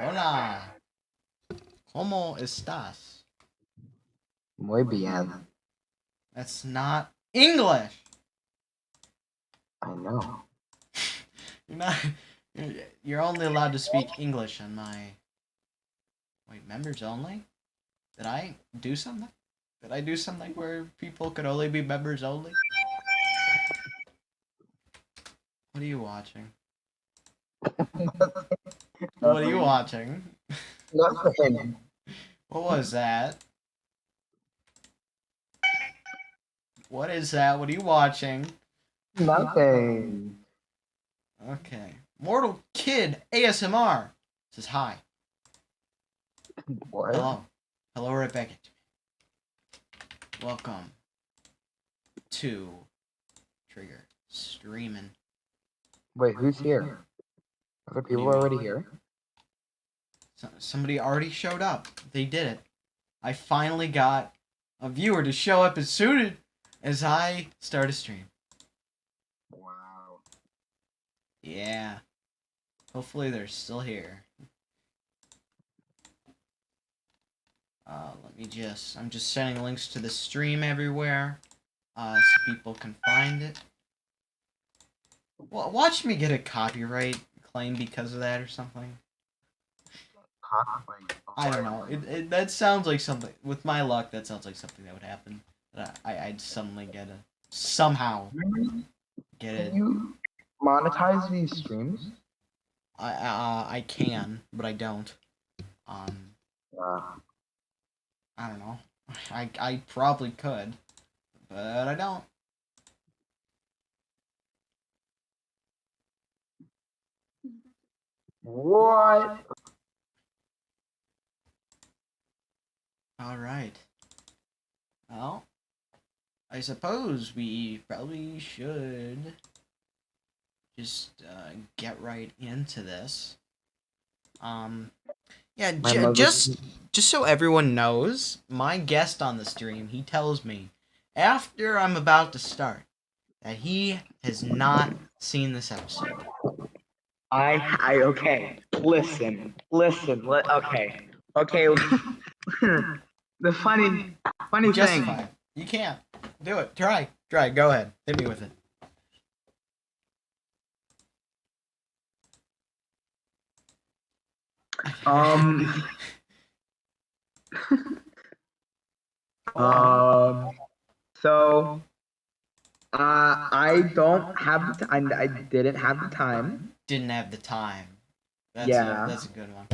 Hola. ¿Cómo estás? Muy bien. That's not English. I know. You're not. You're only allowed to speak English on my. Wait, members only? Did I do something? Did I do something where people could only be members only? What are you watching? What are you watching? Nothing. What was that? What is that? What are you watching? Nothing. Okay. Mortal Kid ASMR says hi. What? Hello. Hello right back at you. Welcome to Trigger streaming. Wait, who's here? Other people mean? already here? Somebody already showed up. They did it. I finally got a viewer to show up as soon as I start a stream. Wow. Yeah. Hopefully they're still here. I'm just sending links to the stream everywhere, so people can find it. Well, watch me get a copyright claim because of that or something. I don't know. That sounds like something. With my luck, that sounds like something that would happen. I'd suddenly somehow get it. Can you monetize these streams? I can, but I don't. Um, Uh, I don't know. I probably could, but I don't. what? All right. Well, I suppose we probably should just get right into this. Yeah, just so everyone knows, my guest on the stream, he tells me after I'm about to start that he has not seen this episode. Okay. Listen. Okay. Okay. The funny Justify thing. it. You can't. Do it. Try. Go ahead. Hit me with it. Um. So, I don't have the time. I didn't have the time. Didn't have the time. That's a good one.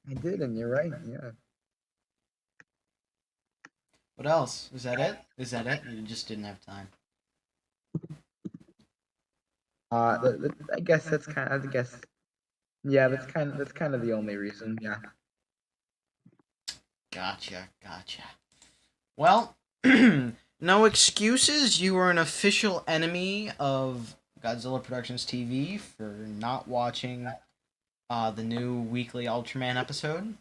I didn't. You're right. Yeah. What else? Is that it? You just didn't have time. I guess that's kind of. I guess. Yeah, that's kind of the only reason. Yeah. Gotcha. Well, no excuses. You were an official enemy of Godzilla Productions TV for not watching the new weekly Ultraman episode.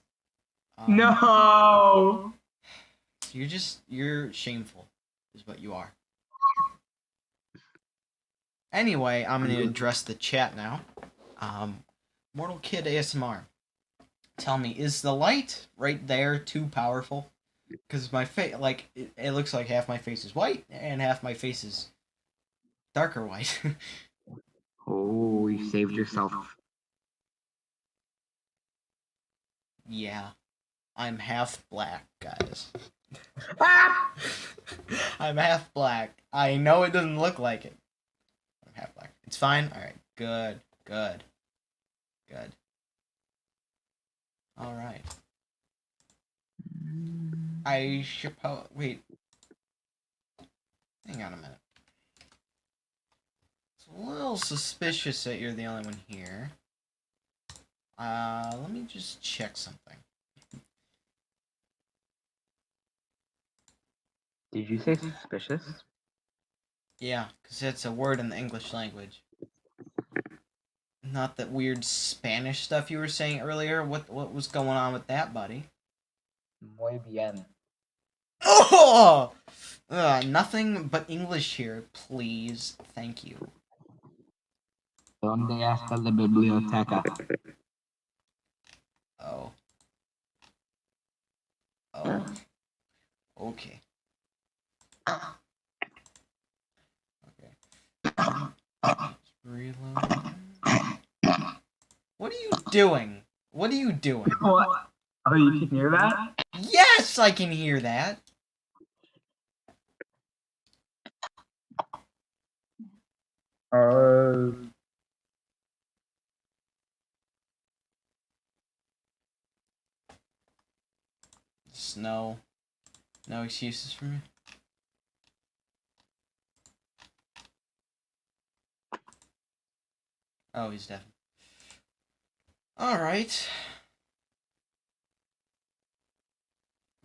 No. You're shameful, is what you are. Anyway, I'm going to address the chat now. Mortal Kid ASMR. Tell me, is the light right there too powerful? Because my face, like, it looks like half my face is white and half my face is darker white. Oh, you saved yourself. Yeah. I'm half black, guys. I'm half black. I know it doesn't look like it. I'm half black. It's fine? Alright. Good. Alright. I should wait. Hang on a minute. It's a little suspicious that you're the only one here. Let me just check something. Did you say suspicious? Yeah, because it's a word in the English language. Not that weird Spanish stuff you were saying earlier. What was going on with that, buddy? Muy bien. Oh! Nothing but English here, please. Thank you. ¿Dónde está la biblioteca? Oh. Oh. Okay. Okay. Reload. What are you doing? What are you doing? What? Oh, you can hear that? Yes, I can hear that. Just no excuses for me. Oh, he's dead. All right.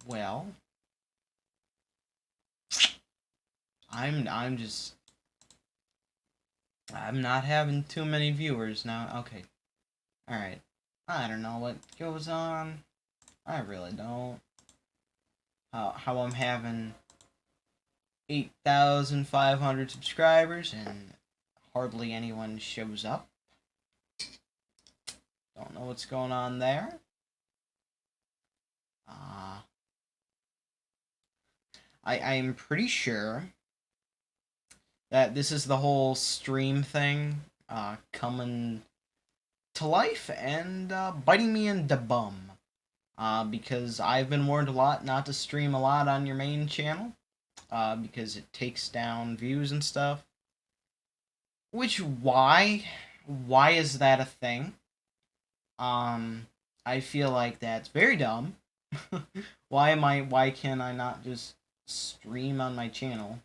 Well, I'm not having too many viewers now. Okay. All right. I don't know what goes on. I really don't. How I'm having 8,500 subscribers and hardly anyone shows up. Don't know what's going on there. I'm pretty sure that this is the whole stream thing coming to life and biting me in the bum. Because I've been warned a lot not to stream a lot on your main channel because it takes down views and stuff. Which, why? Why is that a thing? I feel like that's very dumb. Why can I not just stream on my channel?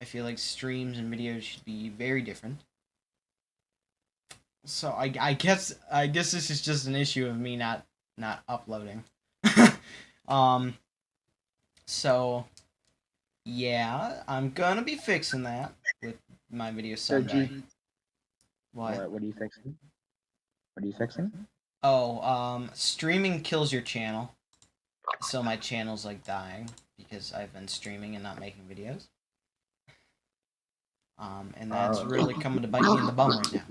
I feel like streams and videos should be very different. So I guess this is just an issue of me not uploading. um so yeah, I'm gonna be fixing that with my video Sunday. What? What are you fixing? What are you fixing? Oh, streaming kills your channel. So my channel's like dying because I've been streaming and not making videos. And that's really coming to bite me in the bum right now.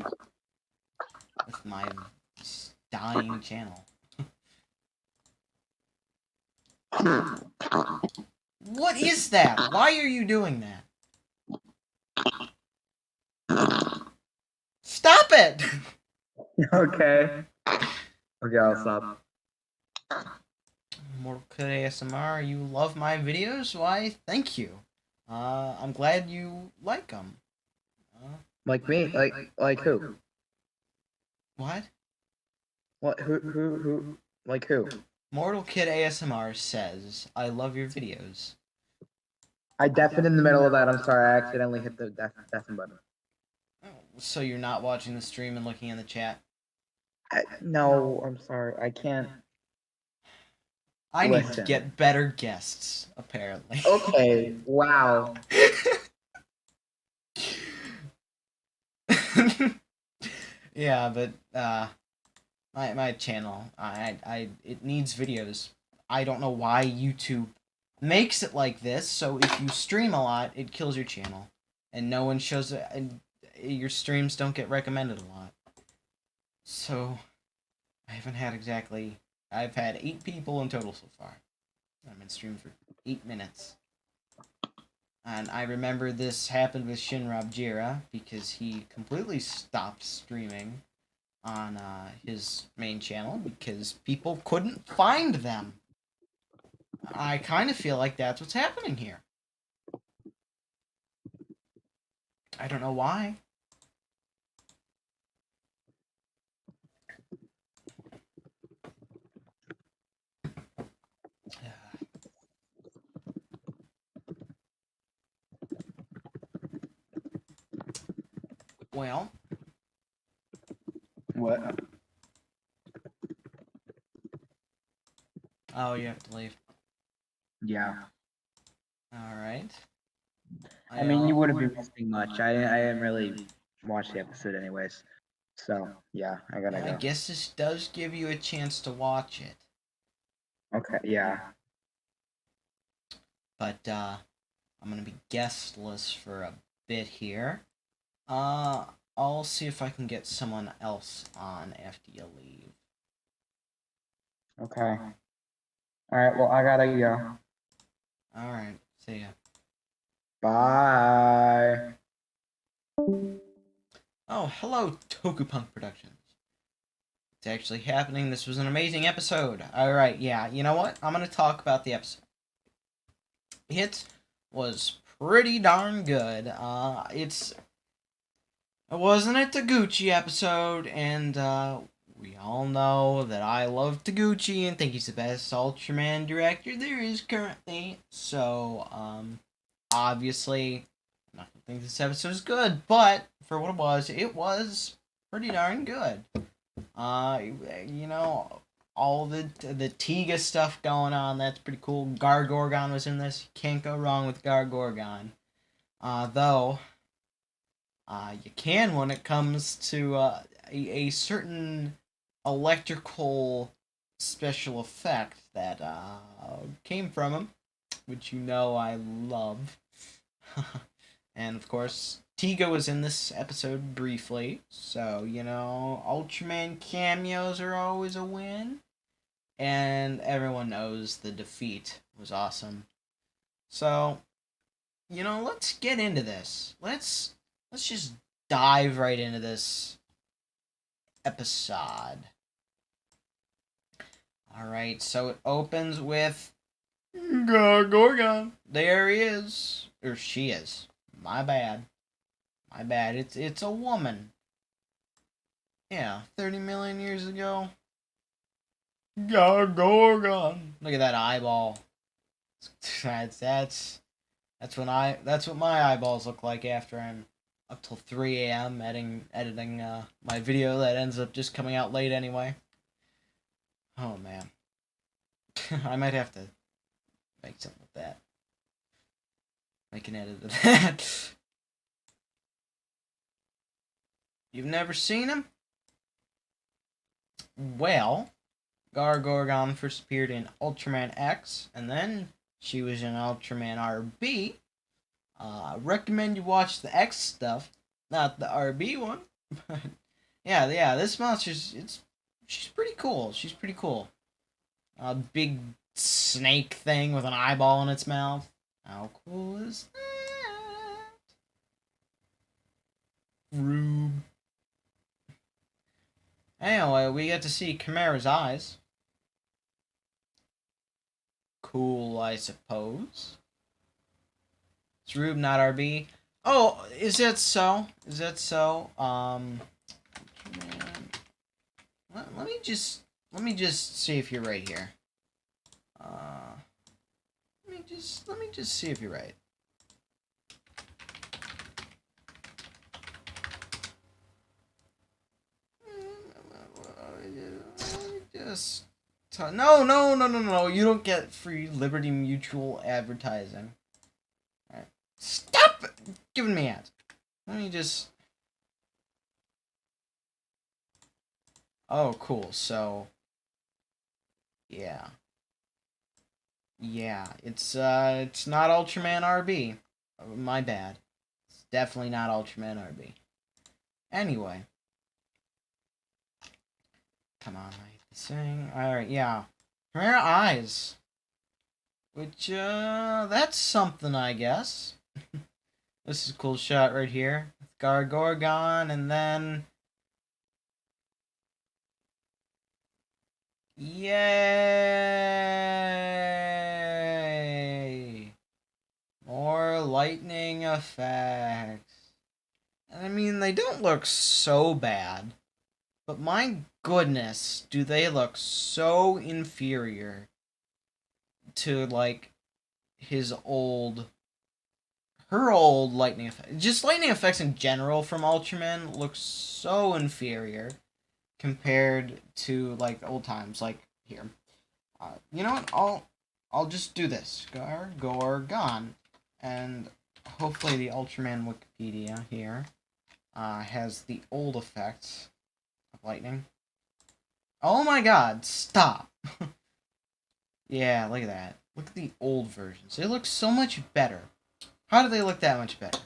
With my dying channel. What is that? Why are you doing that? Stop it! Okay. Okay, I'll stop. Mortal Kid ASMR, you love my videos? Why, thank you. I'm glad you like them. Like me? Like who? What? What? Who? Like who? Mortal Kid ASMR says, I love your videos. I deafened in the middle of that. I'm sorry. I accidentally hit the deafen button. So you're not watching the stream and looking in the chat? No, I'm sorry. I can't. I need to Listen. get better guests, apparently. Okay. Wow. Yeah, but my channel, it needs videos. I don't know why YouTube makes it like this. So if you stream a lot, it kills your channel, and no one shows it, and your streams don't get recommended a lot. So I haven't had exactly. I've had 8 people in total so far. I've been streaming for 8 minutes. And I remember this happened with Shinrab Jira because he completely stopped streaming on his main channel because people couldn't find them. I kind of feel like that's what's happening here. I don't know why. Well. What? Oh, you have to leave. Yeah. Alright. I mean, you wouldn't be missing much. I didn't really watch the episode anyways. So, yeah, I gotta go. I guess this does give you a chance to watch it. Okay, yeah. But, I'm gonna be guestless for a bit here. I'll see if I can get someone else on after you leave. Okay. Alright, well, I gotta go. Alright, see ya. Bye. Oh, hello, Tokupunk Productions. It's actually happening. This was an amazing episode. Alright, yeah, you know what? I'm gonna talk about the episode. It was pretty darn good. It wasn't a Taguchi episode, and we all know that I love Taguchi and think he's the best Ultraman director there is currently. So, obviously, I'm not gonna think this episode is good, but for what it was pretty darn good. You know, all the Tiga stuff going on, that's pretty cool. Gargorgon was in this. You can't go wrong with Gargorgon. Though, you can when it comes to a certain electrical special effect that came from him, which you know I love. And of course, Tiga was in this episode briefly, so you know, Ultraman cameos are always a win. And everyone knows the defeat was awesome. So, you know, let's get into this. Let's just dive right into this episode. Alright, so it opens with Gorgon. There he is. Or she is. My bad. My bad. It's a woman. Yeah, 30 million years ago. Gorgon. Look at that eyeball. That's what my eyeballs look like after I'm up till 3 a.m. editing my video that ends up just coming out late anyway. Oh man. I might have to make something with that. Make an edit of that. You've never seen him? Well, Gargorgon first appeared in Ultraman X, and then she was in Ultraman RB. Recommend you watch the X stuff, not the RB one. But yeah, this monster's she's pretty cool. She's pretty cool. A big snake thing with an eyeball in its mouth. How cool is that? Rube. Anyway, we get to see Chimera's eyes. Cool, I suppose. It's Rube, not RB. Oh, is that so? Is that so? Let me just see if you're right here. Let me just see if you're right. No. You don't get free Liberty Mutual advertising. All right. Stop giving me ads. Let me just. Oh, cool. So. Yeah. Yeah. It's not Ultraman RB. My bad. It's definitely not Ultraman RB. Anyway. Come on, I hate this thing. Alright, yeah. Chimera eyes. Which, that's something, I guess. This is a cool shot right here. Gargorgon, and then... Yay! More lightning effects. And I mean, they don't look so bad. But my goodness, do they look so inferior to, like, her old lightning effects. Just lightning effects in general from Ultraman look so inferior compared to, like, old times, like, here. You know what, I'll just do this. Gorgon. And hopefully the Ultraman Wikipedia here has the old effects of lightning. Oh my god, stop! Yeah, look at that. Look at the old versions. They look so much better. How do they look that much better?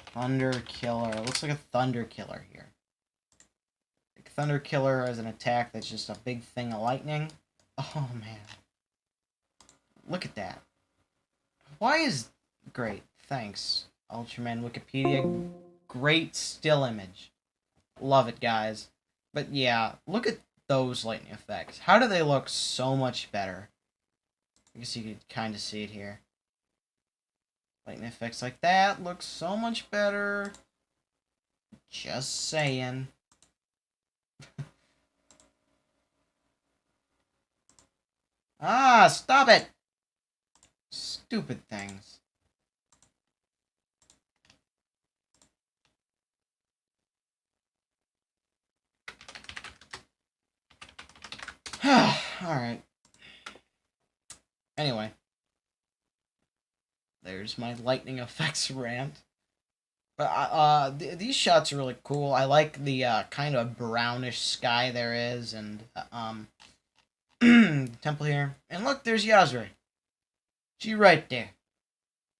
Thunder Killer. It looks like a Thunder Killer here. Like Thunder Killer as an attack that's just a big thing of lightning. Oh, man. Look at that. Why is... Great. Thanks, Ultraman Wikipedia. Great still image. Love it, guys. But yeah, look at those lightning effects. How do they look so much better? I guess you could kind of see it here. Lightning effects like that look so much better. Just saying. Ah, stop it! Stupid things. Alright. Anyway. There's my lightning effects rant. But these shots are really cool. I like the kind of brownish sky there is, and temple here. And look, there's Yasuri. She right there.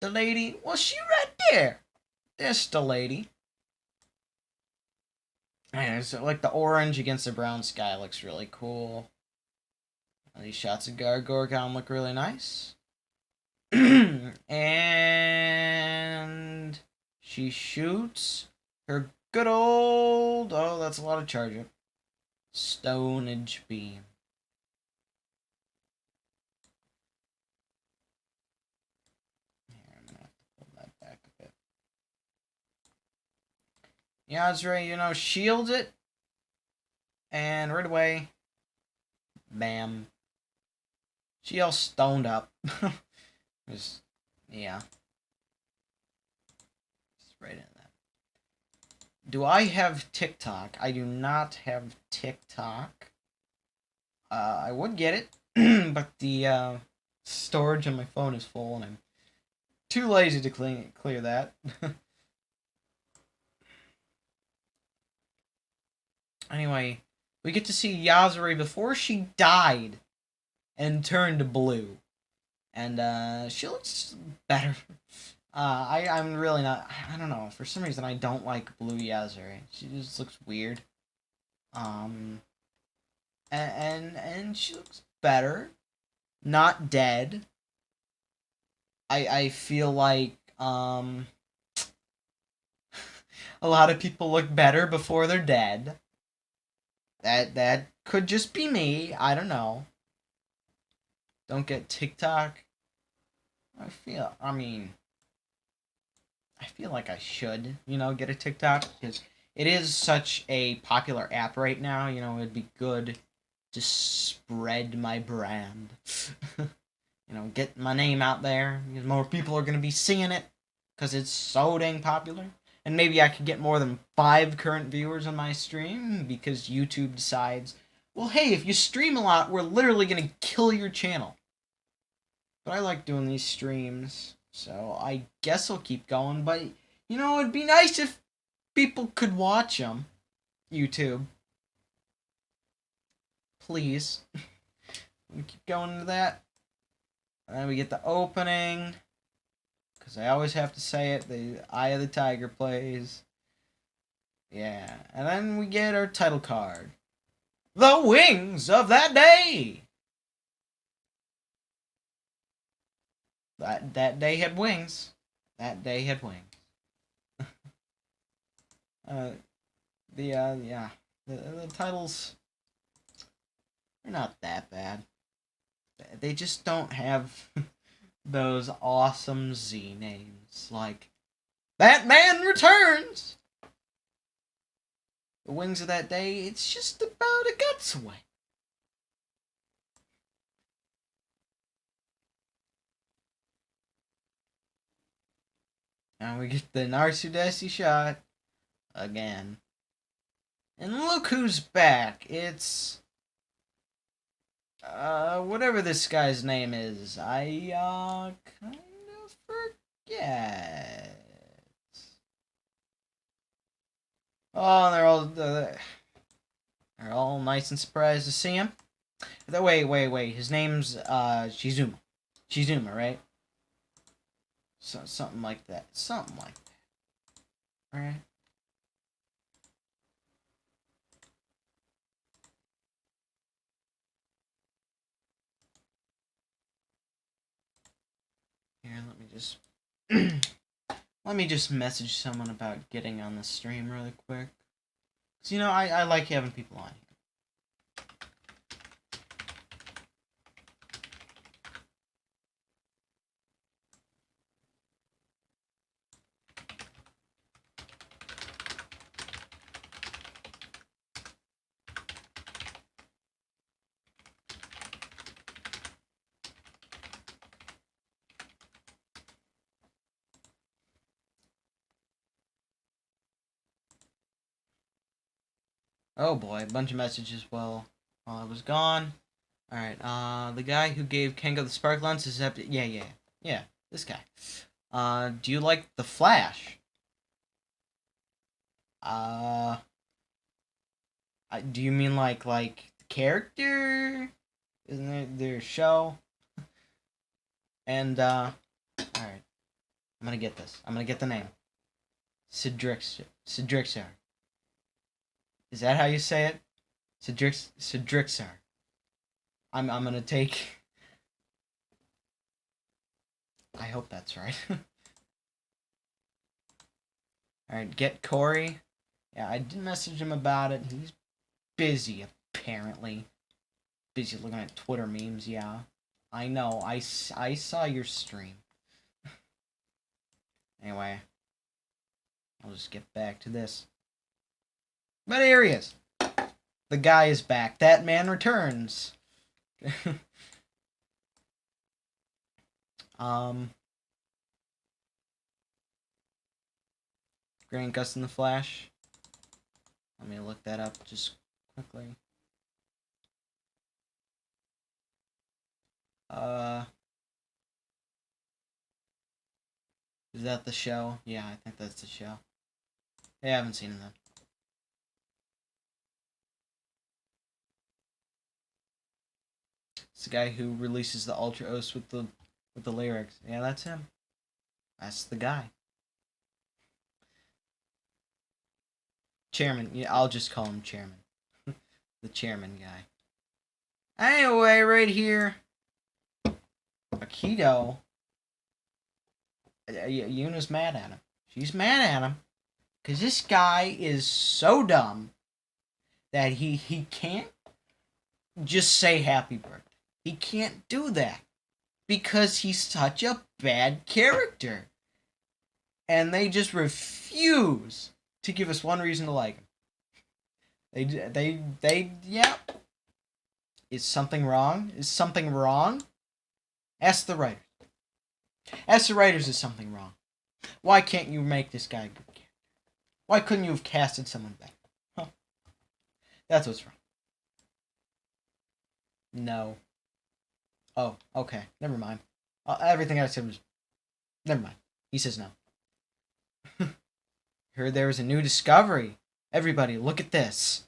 The lady, well, she right there. There's the lady. And so like the orange against the brown sky looks really cool. These shots of Gorgon look really nice. And she shoots her good old... Oh, that's a lot of charge up. Stonage beam. Here, I'm going to have to pull that back a bit. Yasuri, shields it. And right away, bam. She all stoned up. Just, yeah. Just right in that. Do I have TikTok? I do not have TikTok. I would get it, but the storage on my phone is full, and I'm too lazy to clear that. Anyway, we get to see Yasuri before she died and turned blue. And she looks better. I'm really not... I don't know. For some reason, I don't like blue Yasuri. She just looks weird. And she looks better. Not dead. I feel like, a lot of people look better before they're dead. That could just be me. I don't know. Don't get TikTok. I feel like I should, get a TikTok, because it is such a popular app right now. It'd be good to spread my brand. Get my name out there, because more people are going to be seeing it, because it's so dang popular. And maybe I could get more than 5 current viewers on my stream, because YouTube decides, well, hey, if you stream a lot, we're literally going to kill your channel. But I like doing these streams, so I guess I'll keep going. But, it'd be nice if people could watch them. YouTube. Please. We keep going into that. And then we get the opening. Because I always have to say it. The Eye of the Tiger plays. Yeah. And then we get our title card. The Wings of That Day! That day had wings. That day had wings. Yeah. The titles are not that bad. They just don't have those awesome Z names like Batman Returns. The Wings of That Day, it's just about a guts away. And we get the Narsudesi shot again. And look who's back. It's whatever this guy's name is. I kind of forget. Oh, they're all nice and surprised to see him. Wait. His name's Shizuma. Shizuma, right? Something like that. Alright. just let me just message someone about getting on the stream really quick. 'Cause, you know, I like having people on here. Oh boy, a bunch of messages while I was gone. Alright, the guy who gave Kengo the spark lens is yeah, this guy. Do you like the Flash? Do you mean like the character? Isn't it their show? And, alright. I'm gonna get this. I'm gonna get the name. Cedrixar. Is that how you say it? Cedrixar. I'm gonna take... I hope that's right. Alright, get Corey. Yeah, I did message him about it. He's busy, apparently. Busy looking at Twitter memes, yeah. I know, I saw your stream. Anyway. I'll just get back to this. But here he is. The guy is back. That man returns. Grant Gustin the Flash. Let me look that up just quickly. Is that the show? Yeah, I think that's the show. I haven't seen it though. It's the guy who releases the Ultra O's with the lyrics. Yeah, that's him. That's the guy. Chairman. Yeah, I'll just call him Chairman. The chairman guy. Anyway, right here. Akito. Yuna's mad at him. She's mad at him. Because this guy is so dumb that he can't just say happy birthday. He can't do that. Because he's such a bad character. And they just refuse to give us one reason to like him. Yeah. Is something wrong? Is something wrong? Ask the writers. Ask the writers, is something wrong? Why can't you make this guy a good character? Why couldn't you have casted someone better? Huh. That's what's wrong. No. Oh, okay. Never mind. Everything I said was... Never mind. He says no. Heard there was a new discovery. Everybody, look at this.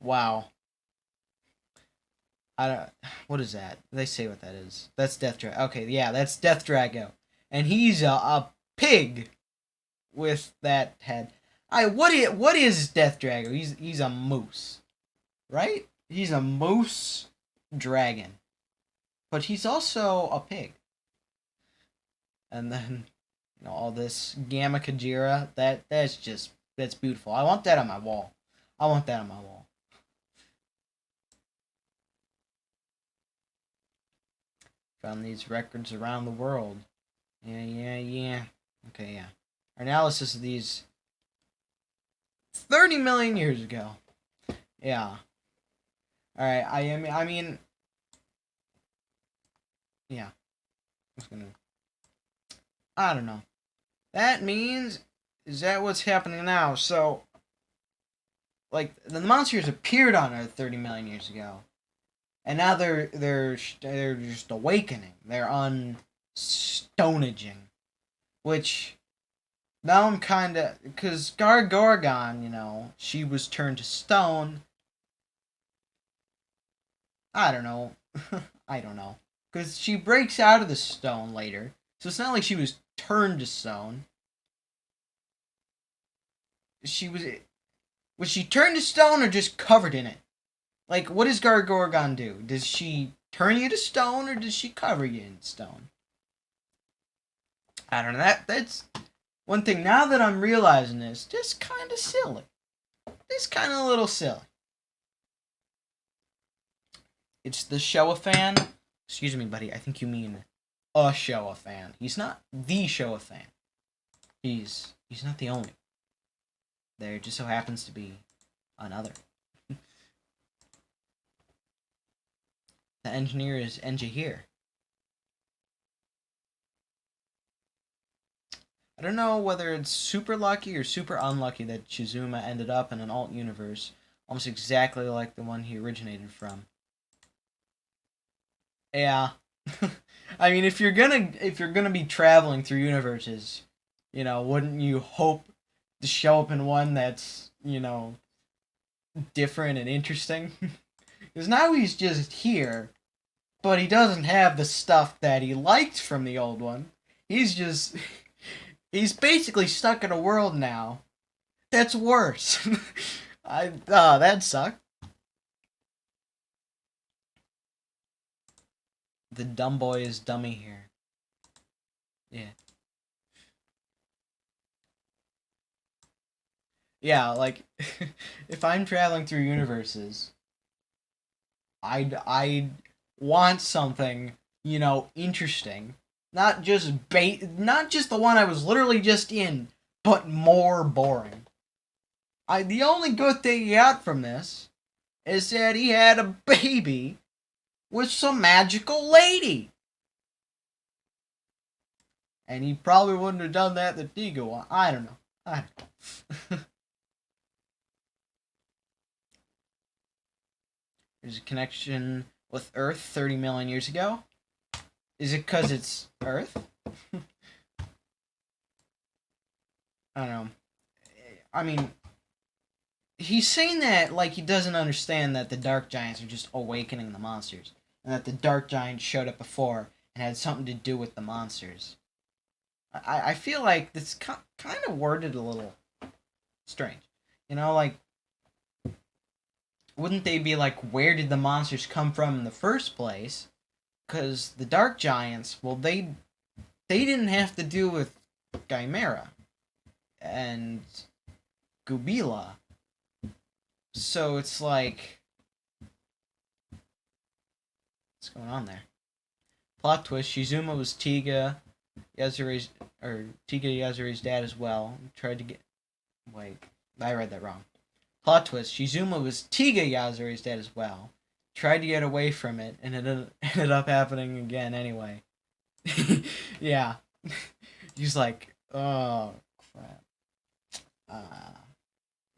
Wow. What is that? They say what that is. That's Death Drago. Okay, yeah, that's Death Drago. And he's a pig with that head. What is Death Drago? He's a moose. Right? He's a moose dragon. But he's also a pig. And then, you know, all this Gamma Kajira, that's beautiful. I want that on my wall. I want that on my wall. Found these records around the world. Yeah. Okay, yeah. Our analysis of these 30 million years ago. Yeah. Alright, I mean... Yeah. I don't know. That means... Is that what's happening now? So... Like, the monsters appeared on Earth 30 million years ago. And now they're just awakening. They're unstonaging. Which... Now I'm kinda... Because Gargorgon, you know, she was turned to stone. I don't know. I don't know. Because she breaks out of the stone later. So it's not like she was turned to stone. Was she turned to stone or just covered in it? Like, what does Gargorgon do? Does she turn you to stone or does she cover you in stone? I don't know. That's one thing. Now that I'm realizing this, just kind of silly. It's kind of a little silly. It's the Showa-fan. Excuse me, buddy. I think you mean a Showa-fan. He's not the Showa-fan. He's not the only. There just so happens to be another. The engineer is Enja here. I don't know whether it's super lucky or super unlucky that Chizuma ended up in an alt universe almost exactly like the one he originated from. Yeah. I mean, if you're gonna be traveling through universes, wouldn't you hope to show up in one that's, different and interesting? Because now he's just here, but he doesn't have the stuff that he liked from the old one. He's basically stuck in a world now that's worse. That sucked. The dumb boy is dummy here. Yeah. Yeah, like, if I'm traveling through universes, I'd want something, interesting. Not just not just the one I was literally just in, but more boring. The only good thing he got from this is that he had a baby with some magical lady. And he probably wouldn't have done that the Tiga one. I don't know. There's a connection with Earth 30 million years ago. Is it because it's Earth? I don't know. I mean, he's saying that like he doesn't understand that the Dark Giants are just awakening the monsters. And that the Dark Giants showed up before and had something to do with the monsters. I feel like this kind of worded a little strange. Like, wouldn't they be like, where did the monsters come from in the first place? Because the Dark Giants, well, they didn't have to do with Chimera and Gubila. So it's like, what's going on there? Plot twist: Shizuma was Tiga Yazure's dad as well. Tried to get. Wait, I read that wrong. Plot twist: Shizuma was Tiga Yazure's dad as well. Tried to get away from it, and it ended up happening again anyway. Yeah. He's like, oh crap.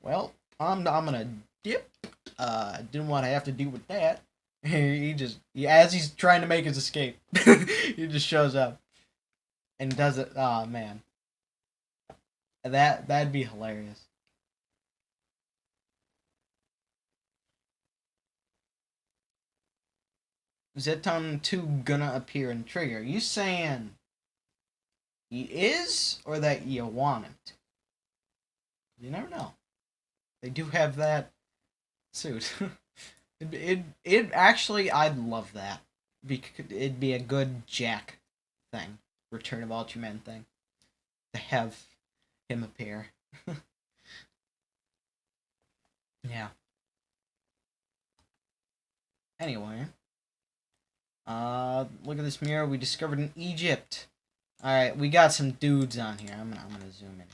Well, I'm gonna dip. Didn't want to have to deal with that. As he's trying to make his escape, he just shows up and does it. Oh man, that'd be hilarious. Zeton 2 gonna appear in Trigger. You saying he is, or that you want him to? You never know. They do have that suit. it actually, I'd love that. It'd be a good Jack thing, Return of Ultraman thing, to have him appear. Yeah. Anyway, look at this mirror we discovered in Egypt. All right, we got some dudes on here. I'm gonna zoom in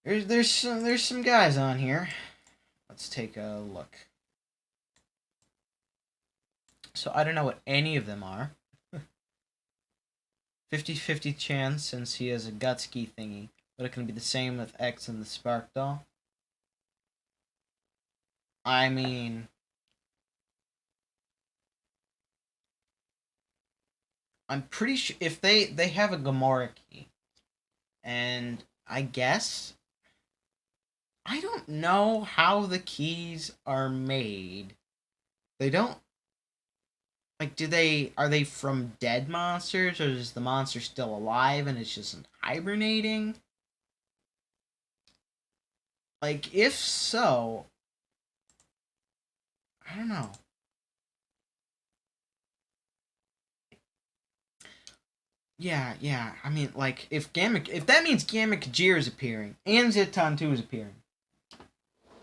here. There's some guys on here. Let's take a look. So I don't know what any of them are. 50-50 chance since he has a Gutski thingy, but it can be the same with X and the Spark Doll. I mean, I'm pretty sure if they have a Gamora key, and I guess I don't know how the keys are made. They don't like. Are they from dead monsters, or is the monster still alive and it's just hibernating? Like, if so, I don't know. yeah. I mean, like, if that means Gamma Kajir is appearing, and Ziton 2 is appearing,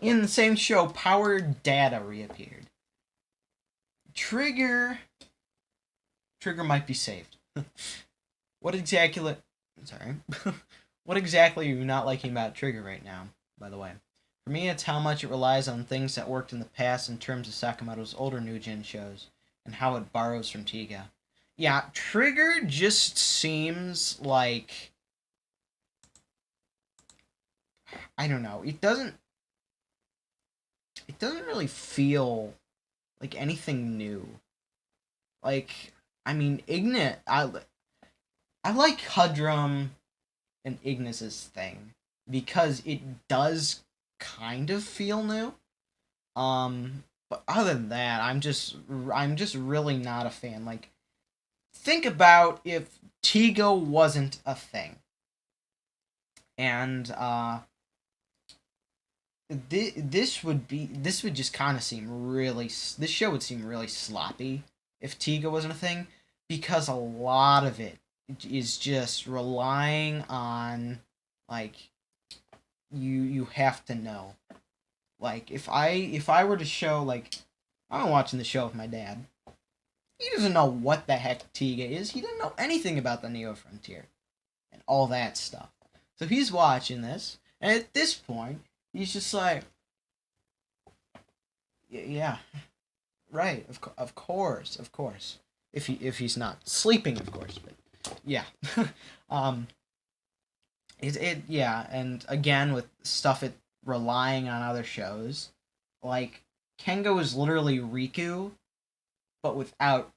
in the same show, Power Data reappeared. Trigger might be saved. What exactly... Sorry. What exactly are you not liking about Trigger right now, by the way? For me, it's how much it relies on things that worked in the past in terms of Sakamoto's older New Gen shows, and how it borrows from Tiga. Yeah, Trigger just seems like... I don't know. It doesn't really feel like anything new. Like, I mean, I like Hudrum and Ignis's thing because it does kind of feel new. But other than that, I'm just really not a fan. Like, think about if Tigo wasn't a thing, and this would just kind of seem really... This show would seem really sloppy if Tiga wasn't a thing, because a lot of it is just relying on, like, you have to know. Like, if I were to show, like, I'm watching the show with my dad. He doesn't know what the heck Tiga is. He didn't know anything about the Neo Frontier and all that stuff. So he's watching this, and at this point, he's just like, yeah, right, of course. If he's not sleeping, of course, but yeah. um, yeah, and again with stuff it relying on other shows, like Kengo is literally Riku, but without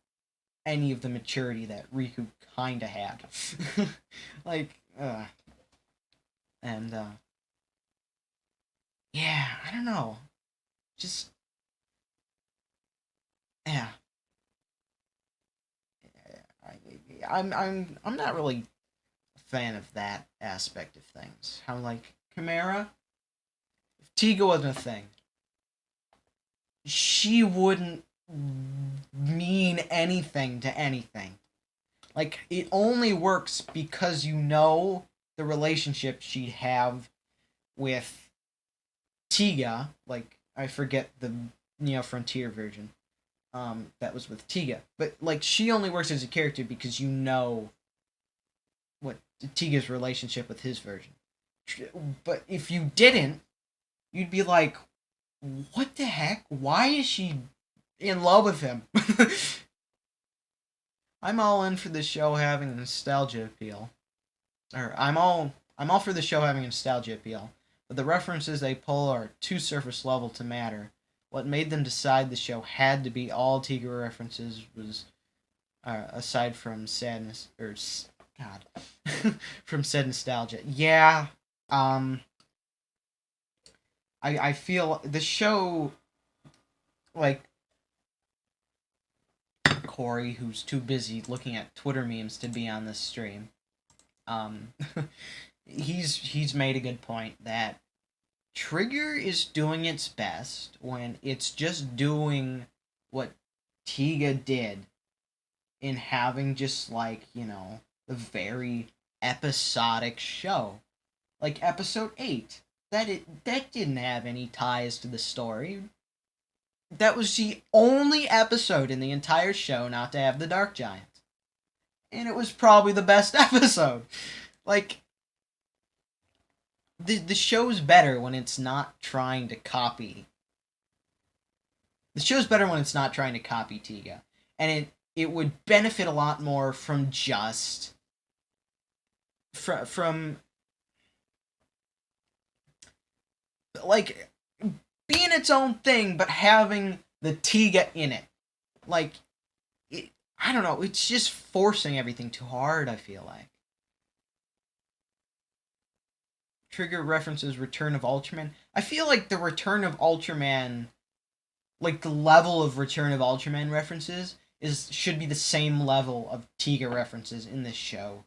any of the maturity that Riku kinda had. Like, and yeah, I don't know, just yeah. I'm not really a fan of that aspect of things. How, like, Chimera, if Tiga wasn't a thing, she wouldn't mean anything to anything. Like, it only works because you know the relationship she'd have with Tiga. Like, I forget the Neo Frontier version. That was with Tiga. But, like, she only works as a character because you know what Tiga's relationship with his version. But if you didn't, you'd be like, what the heck? Why is she in love with him? I'm all in for the show having a nostalgia appeal. Or I'm all for the show having a nostalgia appeal. But the references they pull are too surface level to matter. What made them decide the show had to be all Tiga references was, aside from sadness, or God, from said nostalgia. Yeah, I feel the show, like, Corey, who's too busy looking at Twitter memes to be on this stream, um, he's made a good point that Trigger is doing its best when it's just doing what Tiga did in having just, like, a very episodic show. Like episode 8. That didn't have any ties to the story. That was the only episode in the entire show not to have the Dark Giant. And it was probably the best episode. Like, the show's better when it's not trying to copy. The show's better when it's not trying to copy Tiga. And it would benefit a lot more from just from like being its own thing, but having the Tiga in it. Like, I don't know, it's just forcing everything too hard, I feel like. Trigger references Return of Ultraman. I feel like the Return of Ultraman, like the level of Return of Ultraman references should be the same level of Tiga references in this show,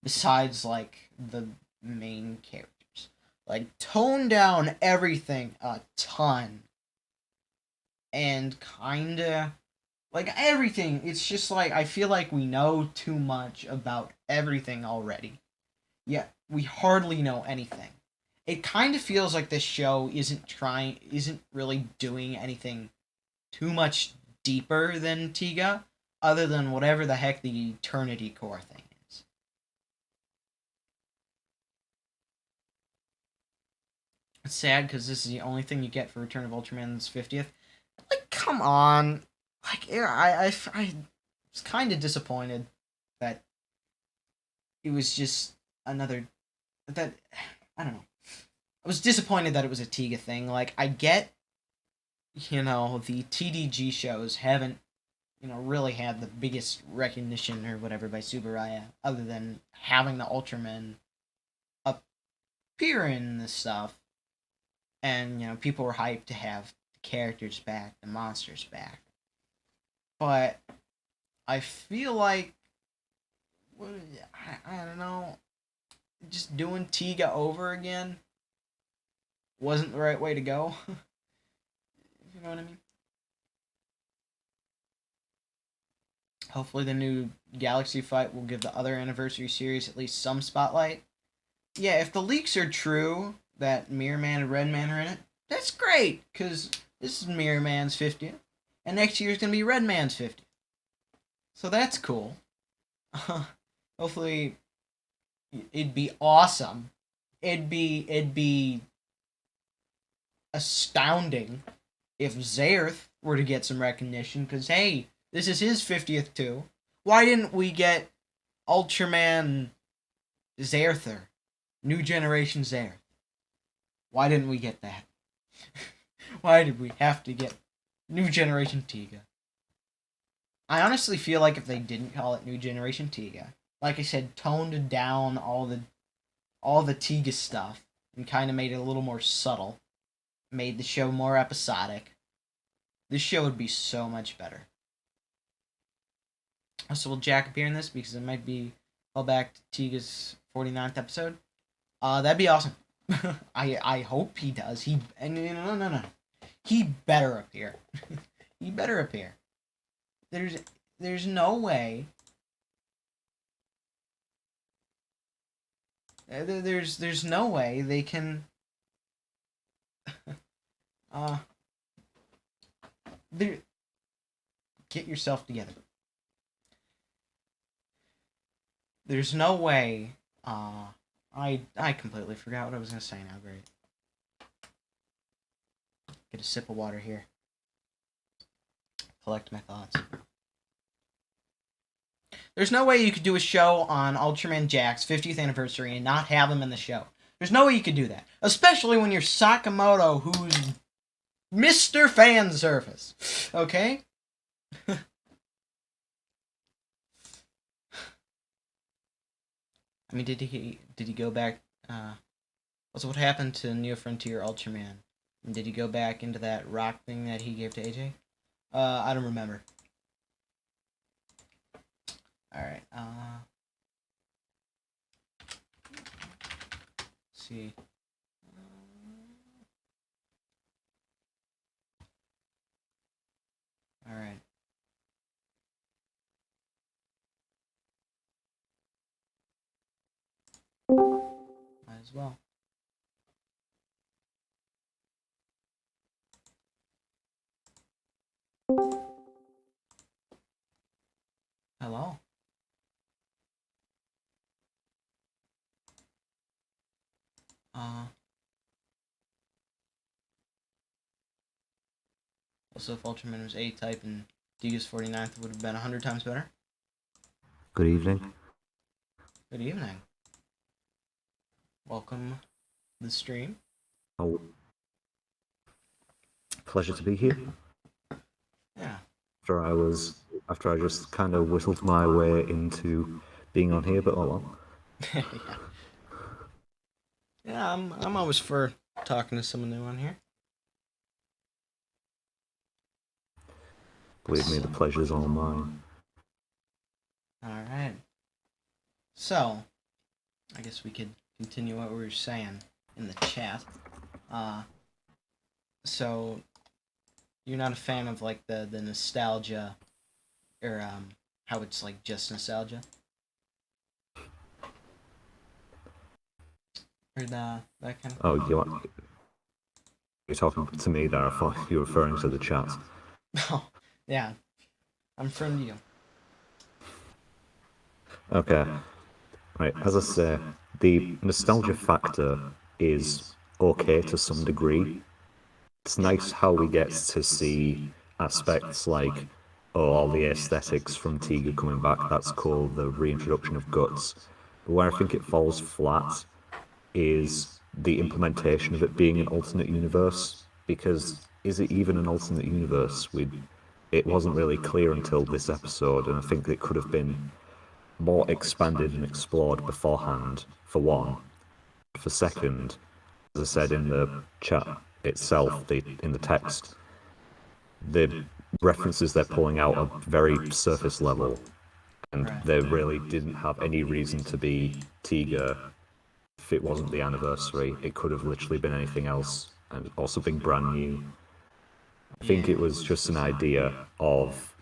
besides, like, the main characters. Like, tone down everything a ton. And kinda, like, everything, it's just like, I feel like we know too much about everything already. Yet we hardly know anything. It kind of feels like this show isn't really doing anything too much deeper than Tiga, other than whatever the heck the Eternity Core thing is. It's sad because this is the only thing you get for Return of Ultraman's 50th. Like, come on. Like, I was kind of disappointed that it was just another. That. I don't know. I was disappointed that it was a Tiga thing. Like, I get, the TDG shows haven't, really had the biggest recognition or whatever by Subaraya, other than having the Ultraman appear in this stuff. And, people were hyped to have the characters back, the monsters back. But I feel like, I don't know, just doing Tiga over again wasn't the right way to go. You know what I mean? Hopefully the new Galaxy fight will give the other anniversary series at least some spotlight. Yeah, if the leaks are true that Mirror Man and Red Man are in it, that's great, because this is Mirror Man's 50th, and next year's going to be Red Man's 50th. So that's cool. Hopefully it'd be awesome. It'd be astounding if Zaerth were to get some recognition, because, hey, this is his 50th too. Why didn't we get Ultraman Zaerther? New Generation Zaerth. Why didn't we get that? Why did we have to get New Generation Tiga? I honestly feel like if they didn't call it New Generation Tiga, like I said, toned down all the Tiga stuff and kind of made it a little more subtle, made the show more episodic, this show would be so much better. So will Jack appear in this? Because it might be back to Tiga's 49th episode. That'd be awesome. I hope he does. No. He better appear. He better appear. There's no way. There's no way they can. Get yourself together. There's no way. I completely forgot what I was gonna say now. Great. Get a sip of water here. Collect my thoughts. There's no way you could do a show on Ultraman Jack's 50th anniversary and not have him in the show. There's no way you could do that. Especially when you're Sakamoto, who's Mr. Fan Service. Okay? I mean, did he go back? So what happened to Neo Frontier Ultraman? And did he go back into that rock thing that he gave to AJ? I don't remember. All right. Let's see. All right. Might as well. Hello. Also, if Ultraman was A-type and Tiga's 49th, would have been 100 times better. Good evening. Good evening. Welcome to the stream. Oh, pleasure to be here. Yeah. After I just kind of whistled my way into being on here, but oh well. Yeah. Yeah, I'm always for talking to someone new on here. Believe me, the pleasure's all mine. Alright. So, I guess we could continue what we were saying in the chat. So, you're not a fan of, like, the nostalgia, or, how it's, like, just nostalgia? Or that kind of Oh, thing. you're talking to me there. I thought you were referring to the chat. Oh, yeah. I'm from you. Okay. Right, as I say, the nostalgia factor is okay to some degree. It's nice how we get to see aspects like, oh, all the aesthetics from Tiga coming back, that's cool, the reintroduction of Guts. But where I think it falls flat is the implementation of it being an alternate universe, because is it even an alternate universe? It wasn't really clear until this episode, and I think it could have been more expanded and explored beforehand, for one. For second, as I said in the chat itself, in the text, the references they're pulling out are very surface level, and they really didn't have any reason to be Tiga if it wasn't the anniversary. It could have literally been anything else, and or something brand new. I think it was just an idea of,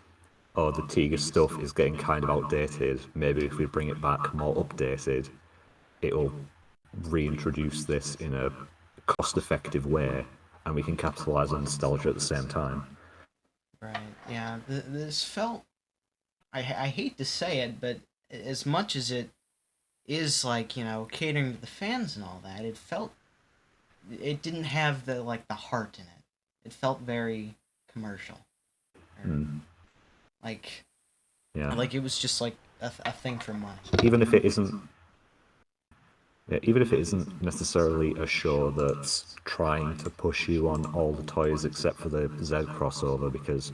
oh, the Tiga stuff is getting kind of outdated. Maybe if we bring it back more updated, it'll reintroduce this in a cost-effective way, and we can capitalize on nostalgia at the same time. Right. Yeah. This felt. I hate to say it, but as much as it is like catering to the fans and all that, it didn't have the heart in it. It felt very commercial. Like it was just like a thing for money. Even if it isn't necessarily a show that's trying to push you on all the toys except for the Z crossover, because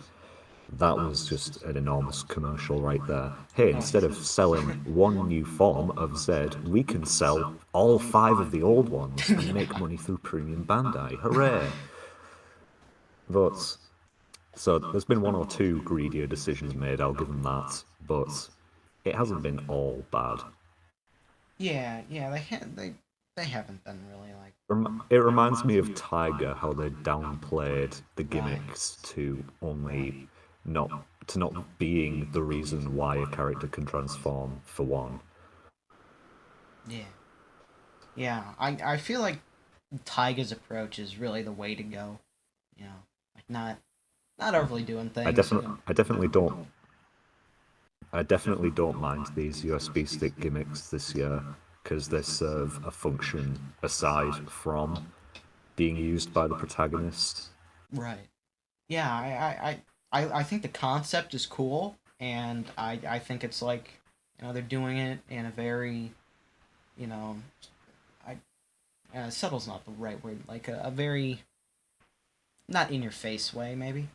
that was just an enormous commercial right there. Hey, instead of selling one new form of Z, we can sell all 5 of the old ones and make money through Premium Bandai. Hooray! But, so there's been 1 or 2 greedier decisions made, I'll give them that, but it hasn't been all bad. Yeah, they haven't been really like. It reminds me of Tiger, how they downplayed the gimmicks to only not being the reason why a character can transform, for one. Yeah. I feel like Tiger's approach is really the way to go. Like not overly doing things. I definitely don't mind these USB stick gimmicks this year, because they serve a function aside from being used by the protagonist. Right. Yeah, I think the concept is cool, and I think it's like they're doing it in a very subtle's not the right word, like a very not in your face way, maybe.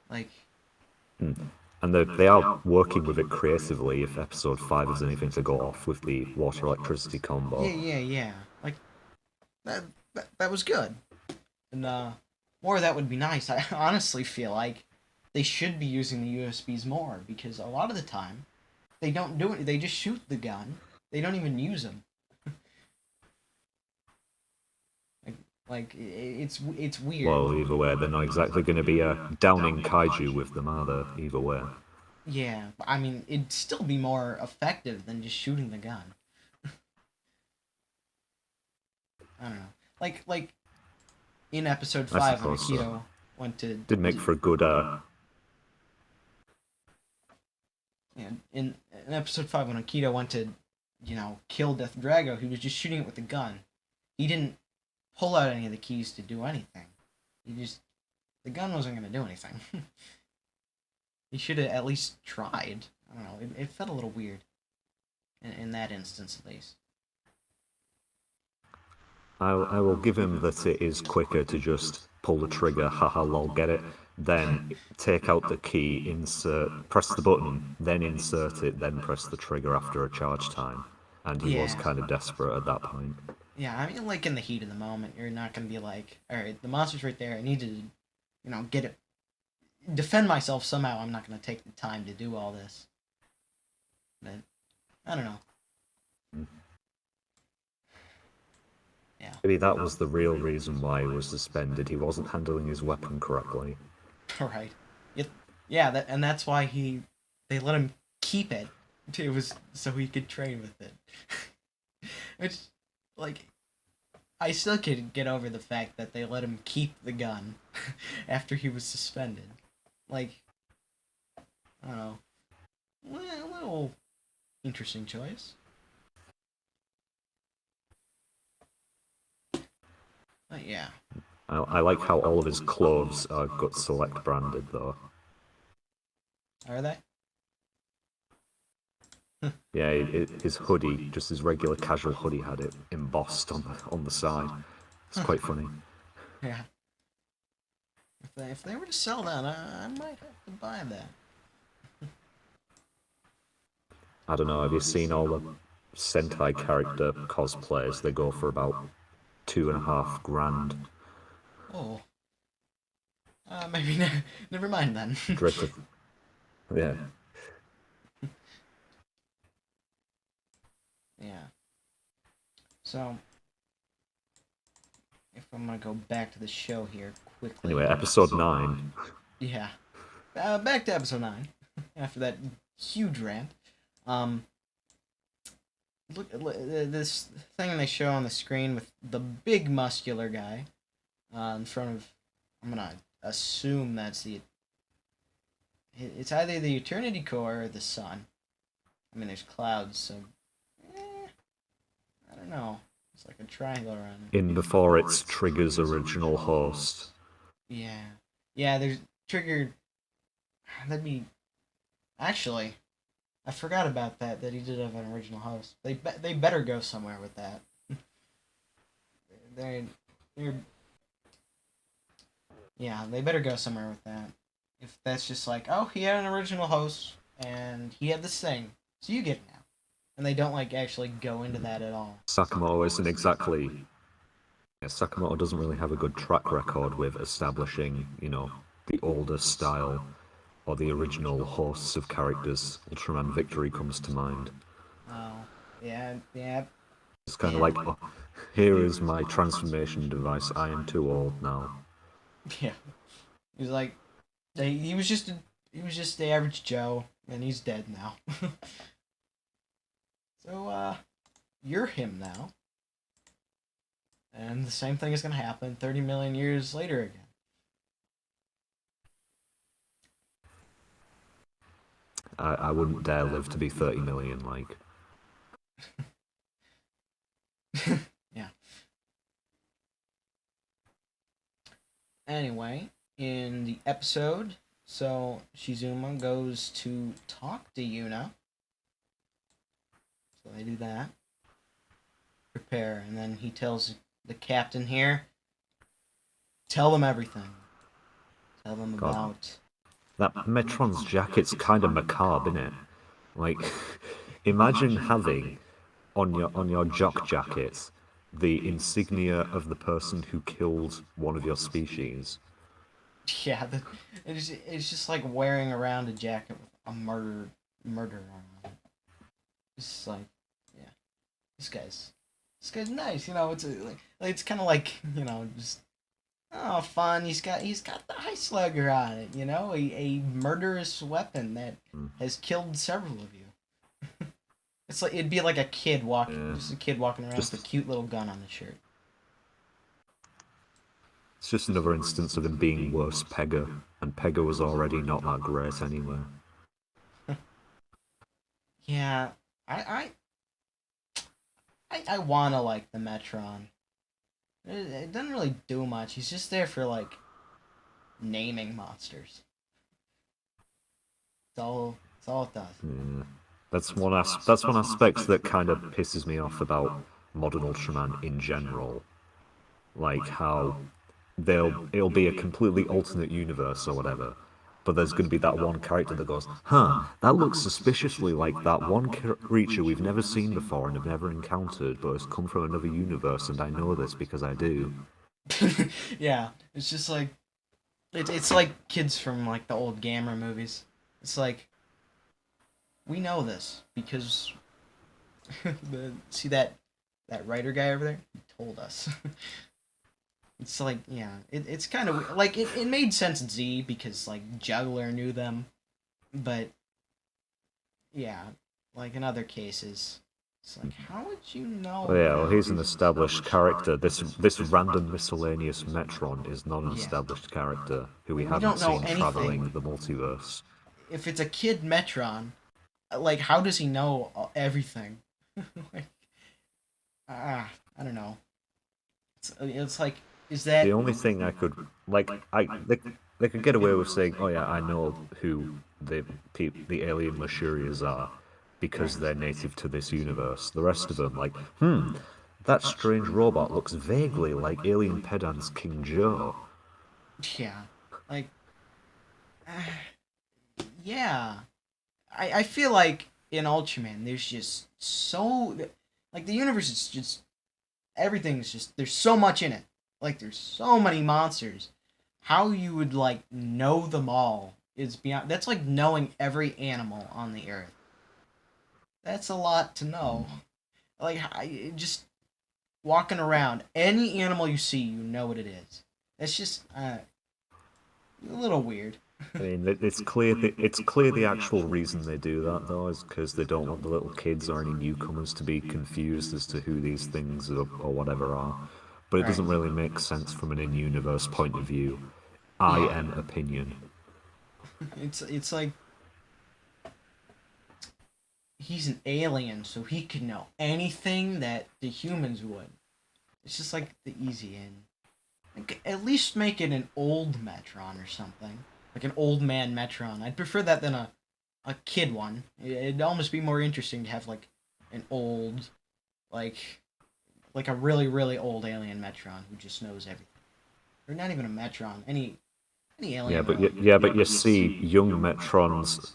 Like. And they are working with it creatively, if episode 5 is anything to go off, with the water electricity combo. Yeah. Like that was good. And more of that would be nice. I honestly feel like they should be using the USBs more, because a lot of the time they don't do it. They just shoot the gun. They don't even use them. It's weird. Well, either way, they're not exactly going to be downing kaiju with them, are they? Either way. Yeah, I mean, it'd still be more effective than just shooting the gun. I don't know. Like in episode 5 when Akito went to... Did make for a good... Yeah, in episode 5 when Akito went to, kill Death Drago, he was just shooting it with the gun. He didn't pull out any of the keys to do anything. The gun wasn't going to do anything. He should have at least tried. I don't know, it felt a little weird. In that instance, at least. I will give him that it is quicker to just pull the trigger, haha lol, get it, then take out the key, press the button, then insert it, then press the trigger after a charge time. And he was kind of desperate at that point. Yeah, I mean, like in the heat of the moment, you're not going to be like, alright, the monster's right there, I need to, get it, defend myself somehow. I'm not going to take the time to do all this. But, I don't know. Yeah. Maybe that was the real reason why he was suspended. He wasn't handling his weapon correctly. Right. Yeah, that's why they let him keep it. It was so he could train with it. Which like, I still can't get over the fact that they let him keep the gun after he was suspended. Like, I don't know, a little interesting choice. But yeah. I like how all of his clothes are Gut Select branded, though. Are they? Yeah, his hoodie, just his regular casual hoodie, had it embossed on the side. It's quite funny. Yeah. If they were to sell that, I might have to buy that. I don't know, have you seen all the Sentai character cosplays? They go for about $2.5 grand. Oh. Maybe never mind then. Yeah. Yeah. So, if I'm gonna go back to the show here quickly. Anyway, episode 9. Yeah. Back to episode 9. After that huge rant. Look, this thing they show on the screen with the big muscular guy in front of. I'm gonna assume that's the. It's either the Eternity Core or the sun. I mean, there's clouds, so. I don't know. It's like a triangle around it. In before it's Trigger's original host. Yeah. Yeah, there's Trigger. That'd be. Actually, I forgot about that he did have an original host. They better go somewhere with that. they're yeah, they better go somewhere with that. If that's just like, oh, he had an original host and he had this thing, so you get it now. And they don't like actually go into that at all. Sakamoto isn't exactly. Yeah, Sakamoto doesn't really have a good track record with establishing, the older style or the original hosts of characters. Ultraman Victory comes to mind. Oh, yeah. It's kind of like, oh, here is my transformation device. I am too old now. Yeah, he's like, he was just the average Joe, and he's dead now. So you're him now, and the same thing is gonna happen 30 million years later again. I wouldn't dare live to be 30 million, like. Yeah. Anyway, in the episode, so Shizuma goes to talk to Yuna. So they do that. Prepare, and then he tells the captain here, tell them everything. Tell them about... That Metron's jacket's kind of macabre, innit? Like, imagine having on your jock jacket the insignia of the person who killed one of your species. Yeah, it's just like wearing around a jacket with a murder on it. It's just like, yeah, this guy's nice, it's kind of like, just oh, fun. He's got the ice slugger on it, a murderous weapon that has killed several of you. It's like it'd be like a kid walking, just a kid walking around with a cute little gun on his shirt. It's just another instance of him being worse Pega, and Pega was already not that great anyway. Yeah, I wanna like the Metron. It doesn't really do much. He's just there for like naming monsters. That's all it does. Yeah. That's one aspect that kind of pisses me off about modern Ultraman in general. Like how it'll be a completely alternate universe or whatever, but there's going to be that one character that goes, that looks suspiciously like that one creature we've never seen before and have never encountered, but has come from another universe, and I know this because I do. Yeah, it's just like it's like kids from like the old Gamera movies. It's like, we know this because see that writer guy over there? He told us. It's like, yeah, it's kind of like it made sense in Z because like Juggler knew them, but yeah, like in other cases, It's like, how would you know? Oh, yeah, well, he's an established character. This random miscellaneous Metron is not an established character who we haven't seen traveling the multiverse. If it's a kid Metron, like, how does he know everything? Like, I don't know. It's like, is that the only thing I could like? They could get away with saying, "Oh yeah, I know who the alien Lashurias are because they're native to this universe." The rest of them, like, that strange robot looks vaguely like Alien Pedant's King Joe. Yeah, like, yeah. I feel like in Ultraman, there's just so, like, the universe is just, everything's just, there's so much in it. Like, there's so many monsters. How you would, like, know them all is beyond, that's like knowing every animal on the earth. That's a lot to know. Like, just walking around, any animal you see, you know what it is. That's just a little weird. I mean, it's clear the actual reason they do that, though, is because they don't want the little kids or any newcomers to be confused as to who these things or whatever are. But it doesn't really make sense from an in-universe point of view. I am opinion. It's like, he's an alien, so he can know anything that the humans would. It's just like the easy in. Like, at least make it an old Metron or something. Like an old man Metron. I'd prefer that than a kid one. It'd almost be more interesting to have, like, an old, like a really, really old alien Metron who just knows everything. Or not even a Metron, any alien. But you see, young Metrons,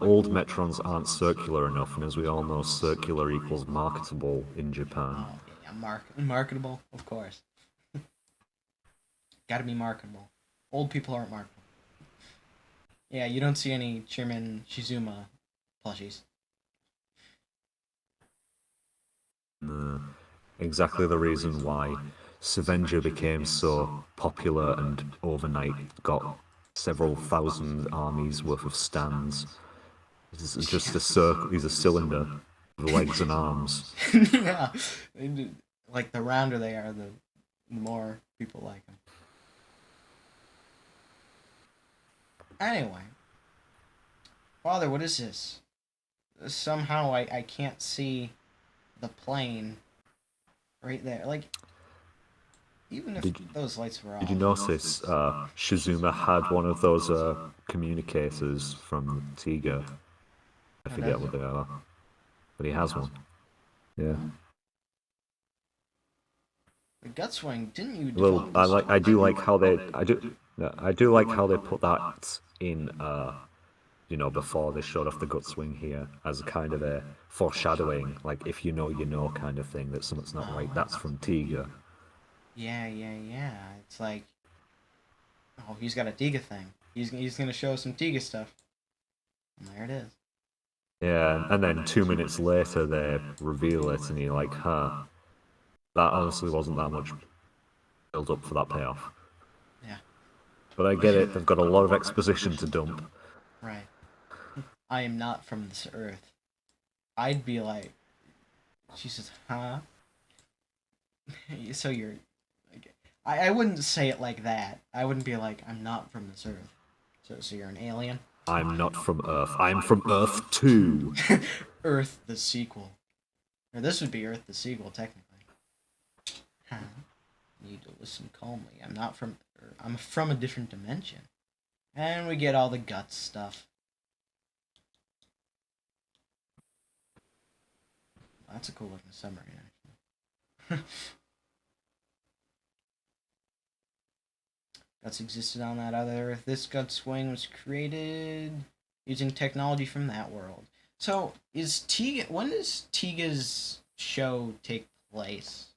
old Metrons aren't circular enough, and as we all know, circular equals marketable in Japan. Oh, yeah, marketable, of course. Gotta be marketable. Old people aren't marketable. Yeah, you don't see any Chairman Shizuma plushies. Exactly the reason why Savenger became so popular and overnight got several thousand armies worth of stands. It's just a circle. He's a cylinder with legs and arms. Yeah, like, the rounder they are, the more people like them. Anyway, Father, what is this? Somehow I can't see the plane right there. Like, even if those lights were off. Did you notice Shizuma had one of those communicators from Tiga? I forget what they are, but he has one. Yeah. The gut swing, didn't you? Well, I do like how they put that in. Before they showed off the gut swing here as a kind of a foreshadowing, like, if you know, you know, kind of thing, that something's not right. That's from Tiga. Yeah. It's like, oh, he's got a Tiga thing. He's gonna show some Tiga stuff. And there it is. Yeah, and then 2 minutes later they reveal it, and you're like, that honestly wasn't that much build up for that payoff. Yeah. But I get it, they've got a lot of exposition to dump. Right. I am not from this earth. I'd be like, she says, huh? So you're, like, I wouldn't say it like that. I wouldn't be like, I'm not from this earth. So you're an alien? I'm not from Earth. I'm from Earth 2. Earth the sequel. Or this would be Earth the sequel, technically. Huh? Need to listen calmly. I'm from a different dimension. And we get all the guts stuff. That's a cool looking summary, actually. Guts existed on that other Earth. This gut swing was created using technology from that world. So, when does Tiga's show take place?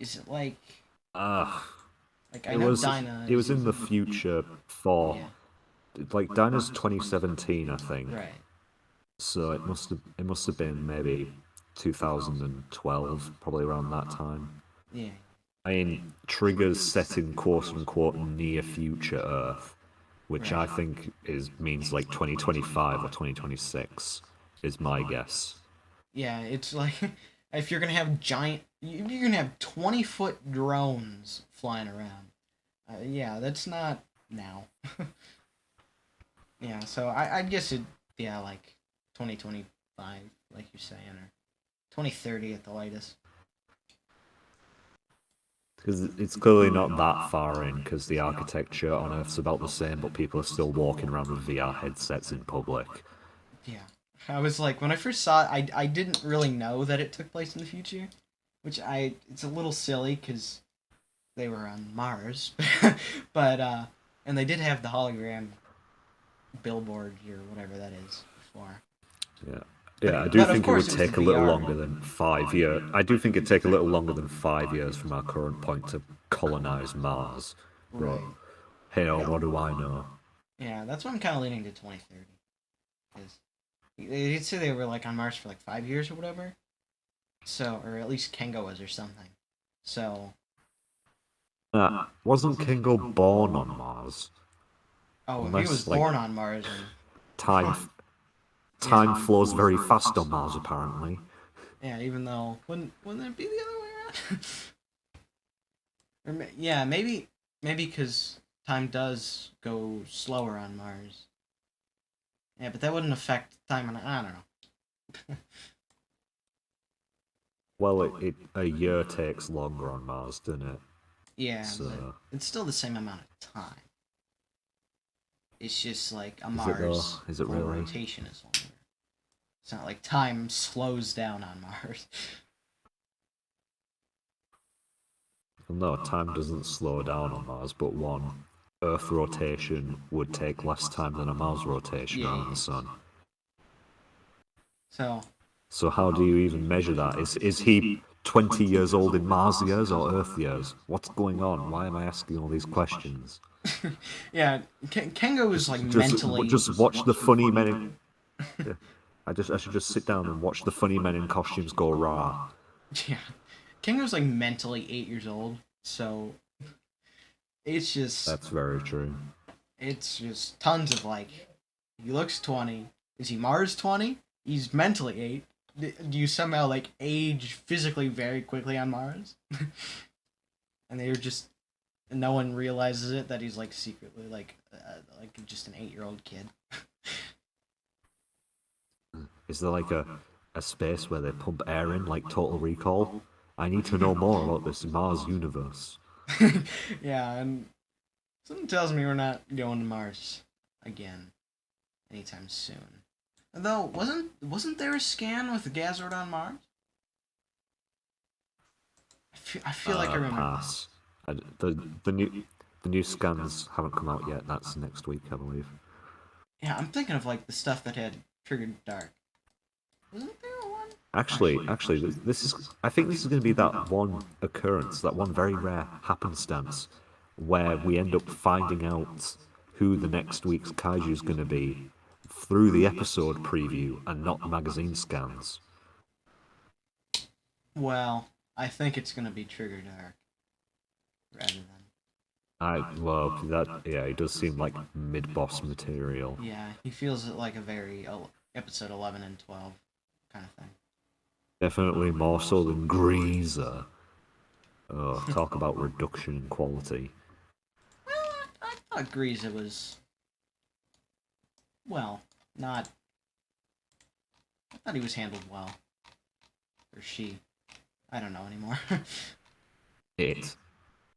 Is it like... like, I know Dinah... It was in the future for... Yeah. Like, Dinah's 2017, I think. Right. So it must have been maybe 2012, probably around that time. Yeah. I mean, Trigger's set in quote-unquote near future Earth, which I think means like 2025 or 2026, is my guess. Yeah, it's like if you're gonna have you're gonna have 20-foot drones flying around. Yeah, that's not now. Yeah, so I guess yeah, like 2025, like you're saying, or 2030 at the latest. Because it's clearly not that far in, because the architecture on Earth's about the same, but people are still walking around with VR headsets in public. Yeah. I was like, when I first saw it, I didn't really know that it took place in the future, which it's a little silly because they were on Mars, but and they did have the hologram billboard or whatever that is before. Yeah. But Yeah, I do of think it course would was the take a little VR longer one. than 5 years. I do think it'd take a little longer than 5 years from our current point to colonize Mars. But, Right. hey, what do I know? Yeah, that's why I'm kind of leaning to 2030. Because they did say they were like on Mars for like 5 years or whatever. So, or at least Kengo was or something. So. Wasn't Kingo born on Mars? Oh, if he Unless, was like, born on Mars and. Time flows very fast on Mars, apparently. Yeah, even though wouldn't it be the other way around? Yeah, maybe because time does go slower on Mars. Yeah, but that wouldn't affect time on. I don't know. Well, a year takes longer on Mars, doesn't it? Yeah, So, but it's still the same amount of time. It's just like a is it though? Mars Is it full really? rotation is longer. It's not like time slows down on Mars. No, time doesn't slow down on Mars, but one Earth rotation would take less time than a Mars rotation around the Sun. So how do you even measure that? Is he 20 years old in Mars years or Earth years? What's going on? Why am I asking all these questions? Yeah, Kengo is like mentally. Just watch the funny men. Yeah. I should just sit down and watch the funny men in costumes go raw. Yeah, Kengo's like mentally 8 years old, so it's just. That's very true. It's just tons of like. He looks 20. Is he Mars 20? He's mentally 8. Do you somehow like age physically very quickly on Mars? And they're just. No one realizes it that he's like secretly like just an 8-year-old kid. Is there like a space where they pump air in, like Total Recall? I need to know more about this Mars universe. Yeah, and something tells me we're not going to Mars again anytime soon. Though wasn't there a scan with the Gazord on Mars? I feel like I remember. Pass. The new scans haven't come out yet. That's next week, I believe. Yeah, I'm thinking of like the stuff that had triggered dark. Wasn't there one? Actually, this is. I think this is going to be that one occurrence, that one very rare happenstance, where we end up finding out who the next week's kaiju is going to be through the episode preview and not magazine scans. Well, I think it's going to be Trigger Dark rather than. It does seem like mid-boss material. Yeah, he feels it like a very episode 11 and 12 kind of thing. Definitely more so than Greaser. Oh, talk about reduction in quality. Well, I thought Greaser was. Well, not. I thought he was handled well. Or she. I don't know anymore. It.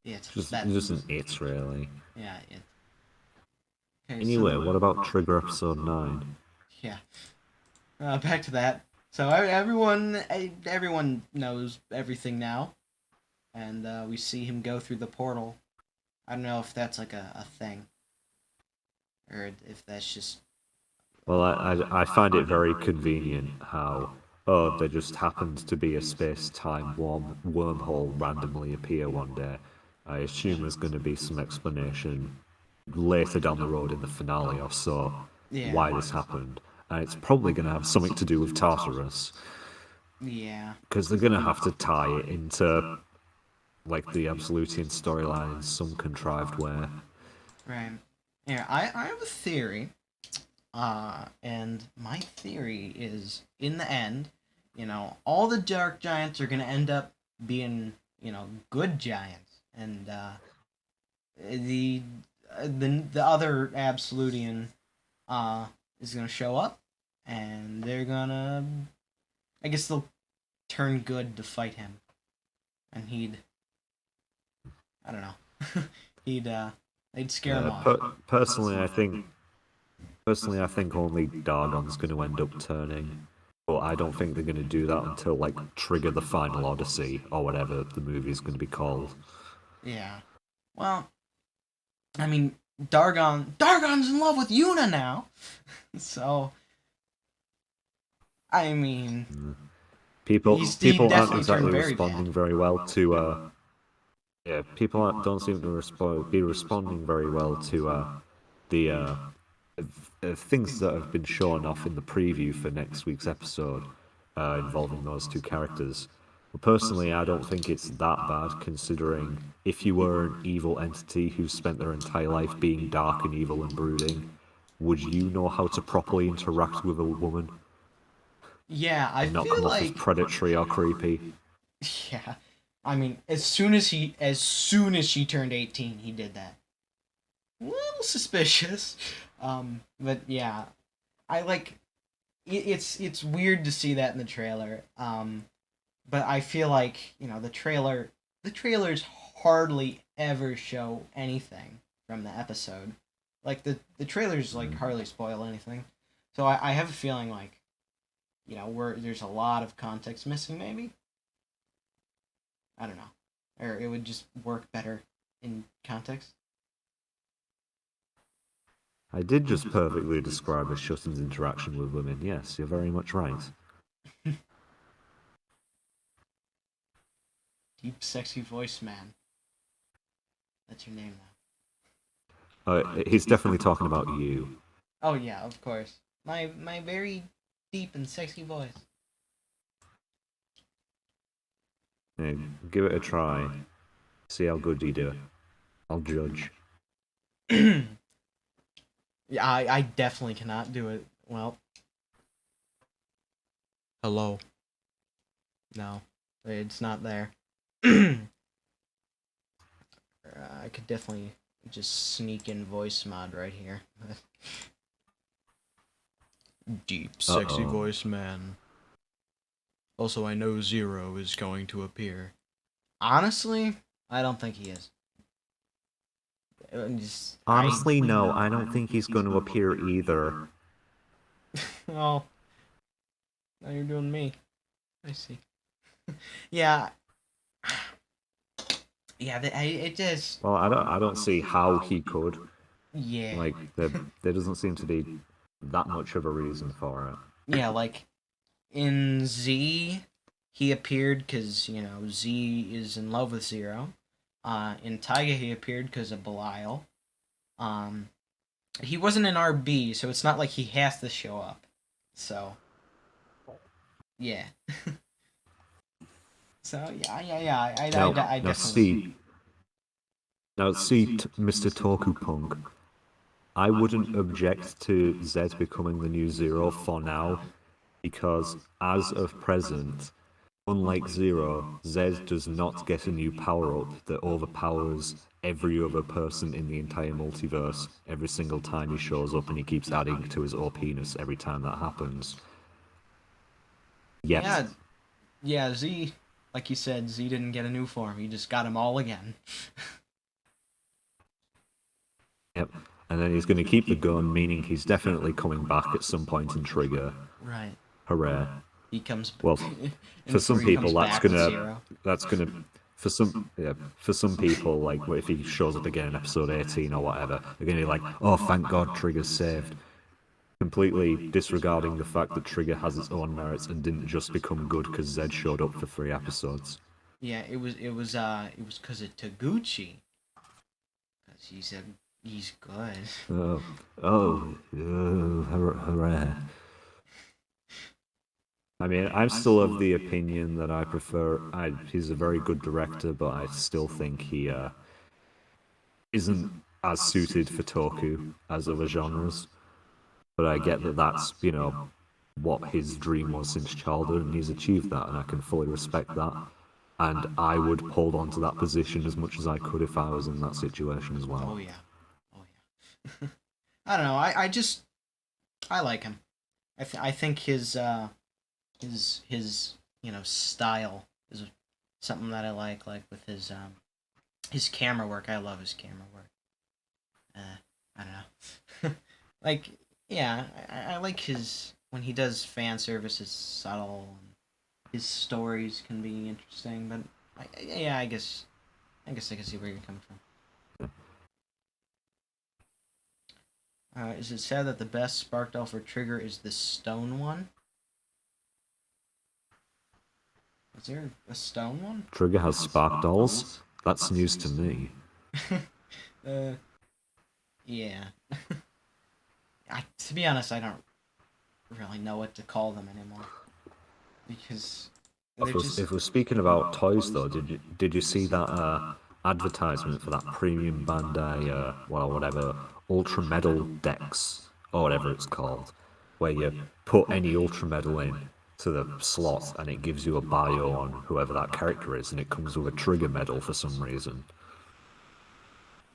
Just an it, really. Yeah, it. Okay, anyway, what about Trigger episode 9? Yeah. Back to that. So everyone knows everything now, and we see him go through the portal. I don't know if that's like a thing, or if that's just. Well, I find it very convenient how there just happened to be a space-time wormhole randomly appear one day. I assume there's going to be some explanation later down the road in the finale or so why this happened. And it's probably going to have something to do with Tartarus. Yeah. Because they're going to have to tie it into, like, the Absolutian storyline in some contrived way. Right. Yeah, I have a theory. And my theory is, in the end, all the dark giants are gonna end up being, good giants, and the the other Absolutian is gonna show up, and they're gonna, I guess they'll turn good to fight him, and I don't know, they'd scare him off. Personally, I think only Dargon's going to end up turning. But I don't think they're going to do that until, like, Trigger the Final Odyssey, or whatever the movie is going to be called. Yeah. Well, I mean, Dargon's in love with Yuna now. So, I mean... People aren't exactly very responding bad. very well to... yeah, people don't seem to be responding very well to the things that have been shown off in the preview for next week's episode involving those two characters. But personally, I don't think it's that bad, considering if you were an evil entity who spent their entire life being dark and evil and brooding, would you know how to properly interact with a woman? Yeah, I and not feel come like... off as predatory or creepy. Yeah, I mean, as soon as she turned 18, he did that. A little suspicious, but yeah, I like. It's weird to see that in the trailer, but I feel like the trailers hardly ever show anything from the episode. Like the trailers like hardly spoil anything, so I have a feeling like, where there's a lot of context missing, maybe. I don't know. Or it would just work better in context. I did just perfectly describe a Shutton's interaction with women. Yes, you're very much right. Deep, sexy voice man. That's your name now. He's definitely talking about you. Oh yeah, of course. My very deep and sexy voice. Yeah, give it a try. See how good you do. I'll judge. Yeah, I definitely cannot do it. Well. Hello. No, it's not there. I could definitely just sneak in voice mod right here. Deep, sexy voice man. Also, I know Zero is going to appear. Honestly, I don't think he is. Honestly, no, I don't think he's going to appear either. Oh. Now you're doing me. I see. Yeah. Yeah, it just... Well, I don't see how he could. Yeah. Like, there doesn't seem to be that much of a reason for it. Yeah, like, in Z, he appeared because, Z is in love with Zero. In Taiga, he appeared because of Belial. He wasn't in RB, so it's not like he has to show up. So, yeah. So, yeah. I definitely... Now, Mr. Tokupunk, I wouldn't object to Zed becoming the new Zero for now, because as of present, unlike Zero, Zed does not get a new power-up that overpowers every other person in the entire multiverse every single time he shows up, and he keeps adding to his OP-ness every time that happens. Yet. Yeah, Z, like you said, Z didn't get a new form, he just got them all again. Yep, and then he's going to keep the gun, meaning he's definitely coming back at some point in Trigger. Right. Hooray. He comes back. Well, for some people, for some people, like, if he shows up again in episode 18 or whatever, they're going to be like, oh, thank God Trigger's saved. Completely disregarding the fact that Trigger has its own merits and didn't just become good because Zed showed up for 3 episodes. Yeah, it was because of Taguchi. Because he said he's good. Hooray. I mean, I'm still of the opinion that I prefer... he's a very good director, but I still think he isn't as suited for Toku as other genres. But I get that that's, what his dream was since childhood, and he's achieved that, and I can fully respect that. And I would hold on to that position as much as I could if I was in that situation as well. Oh yeah. I don't know. I like him. I think his style is something that I like with his camera work. I love his camera work. I don't know. Like, yeah, I like his when he does fan service is subtle and his stories can be interesting, but I guess I can see where you're coming from. Is it said that the best spark doll for Trigger is the stone one? Is there a stone one? Trigger has spark dolls? That's news to me. Yeah. To be honest, I don't really know what to call them anymore. Because if we're speaking about toys, though, did you see that advertisement for that premium Bandai, whatever, Ultra Medal decks, or whatever it's called, where you put any Ultra Medal in to the slot and it gives you a bio on whoever that character is, and it comes with a Trigger medal for some reason.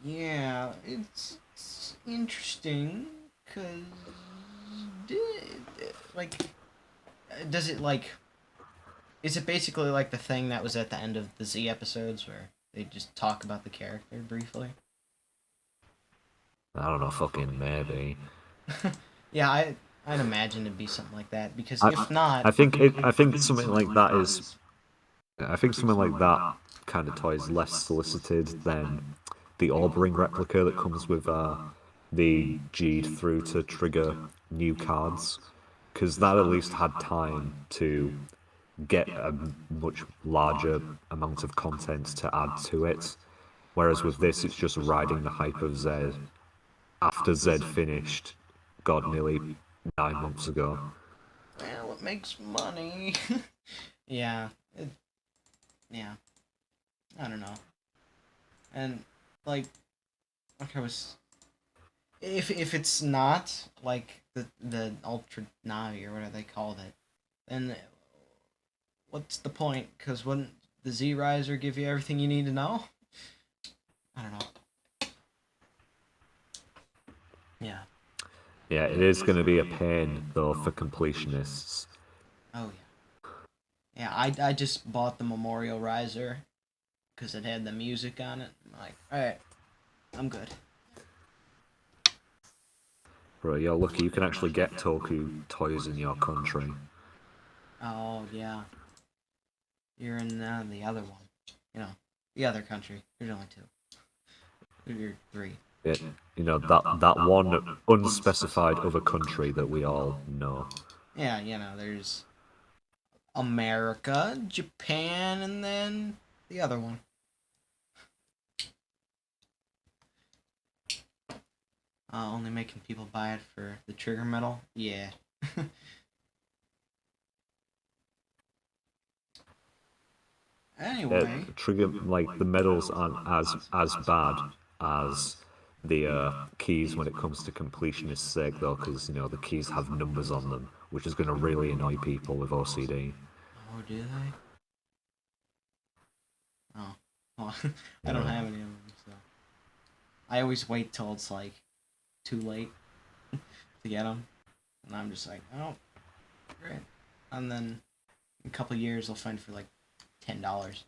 Yeah, it's interesting, because, does it, is it basically like the thing that was at the end of the Z episodes where they just talk about the character briefly? I don't know, fucking maybe. Yeah, I'd imagine it'd be something like that, because if not... I think something like that is... I think something like that kind of toy is less solicited than the Orb Ring replica that comes with the G'd through to trigger new cards, because that at least had time to get a much larger amount of content to add to it, whereas with this it's just riding the hype of Zed after Zed finished, God, nearly 9 months ago. Well, it makes money. Yeah, I don't know. And like I was, if it's not like the Ultra Navi or whatever they called it, then what's the point? Because wouldn't the Z Riser give you everything you need to know? I don't know. Yeah. Yeah, it is going to be a pain though for completionists. Oh yeah. Yeah, I just bought the Memorial Riser because it had the music on it. I'm like, alright, I'm good. Bro, you're lucky you can actually get Toku toys in your country. Oh, yeah. You're in the other one. You know, the other country. There's only two. You're three. Yeah, you know, that one unspecified other country that we all know. Yeah, you know, there's America, Japan, and then the other one. Only making people buy it for the trigger medal? Yeah. Anyway. Trigger, like, the medals aren't as bad as the keys when it comes to completionist's sake, though, because, you know, the keys have numbers on them, which is going to really annoy people with OCD. Oh, do they? Oh. Well, I don't have any of them, so... I always wait till it's, like, too late to get them. And I'm just like, oh, great. And then in a couple years, I'll find for, like, $10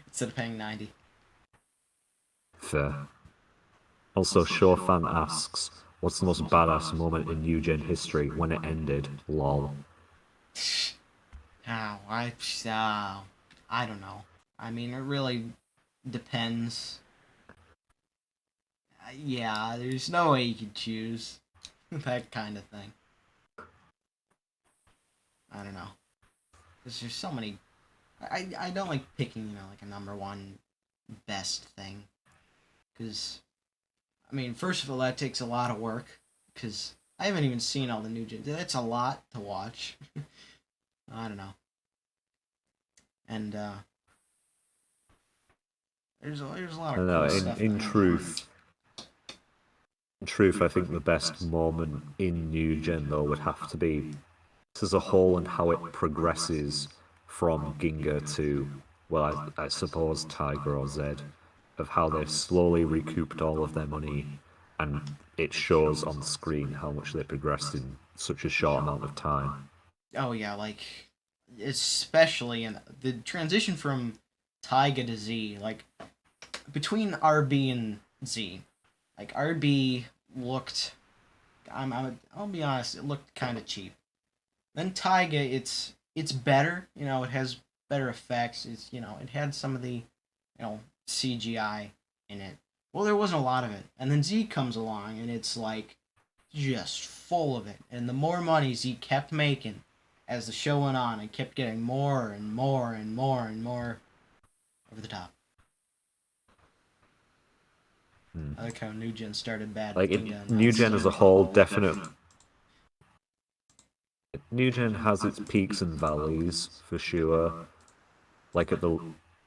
instead of paying $90. Fair. Also, Shorefan asks, what's the most badass moment in New Gen history when it ended? Lol. I don't know. I mean, it really depends. Yeah, there's no way you could choose that kind of thing. I don't know. Because there's so many... I don't like picking, you know, like a number one best thing. Because, I mean, first of all, that takes a lot of work. Because I haven't even seen all the new gens. That's a lot to watch. I don't know. And, there's a lot of cool stuff. In truth, I think the best moment in New Gen, though, would have to be as a whole and how it progresses from Ginga to, well, I suppose Tiger or Zed, of how they've slowly recouped all of their money, and it shows on screen how much they progressed in such a short amount of time. Oh yeah, like especially in the transition from Taiga to Z, like between RB and Z, like RB looked, I'll be honest, it looked kind of cheap. Then Taiga, it's better, it has better effects. It had some of the, CGI in it. Well, there wasn't a lot of it, and then Z comes along, and it's like just full of it. And the more money Z kept making, as the show went on, it kept getting more and more and more and more over the top. I like how New Gen started bad. Like New Gen as a whole, definitely. New Gen has its peaks and valleys for sure. Like at the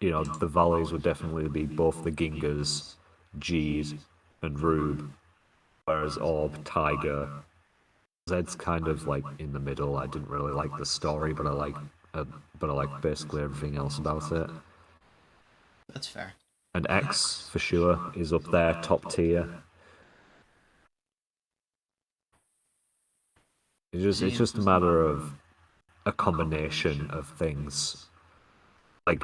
valleys would definitely be both the Gingas, G's, and Rube, whereas Orb, Tiger, Zed's kind of like in the middle. I didn't really like the story, but I like basically everything else about it. That's fair. And X for sure is up there, top tier. It's just a matter of a combination of things. Like,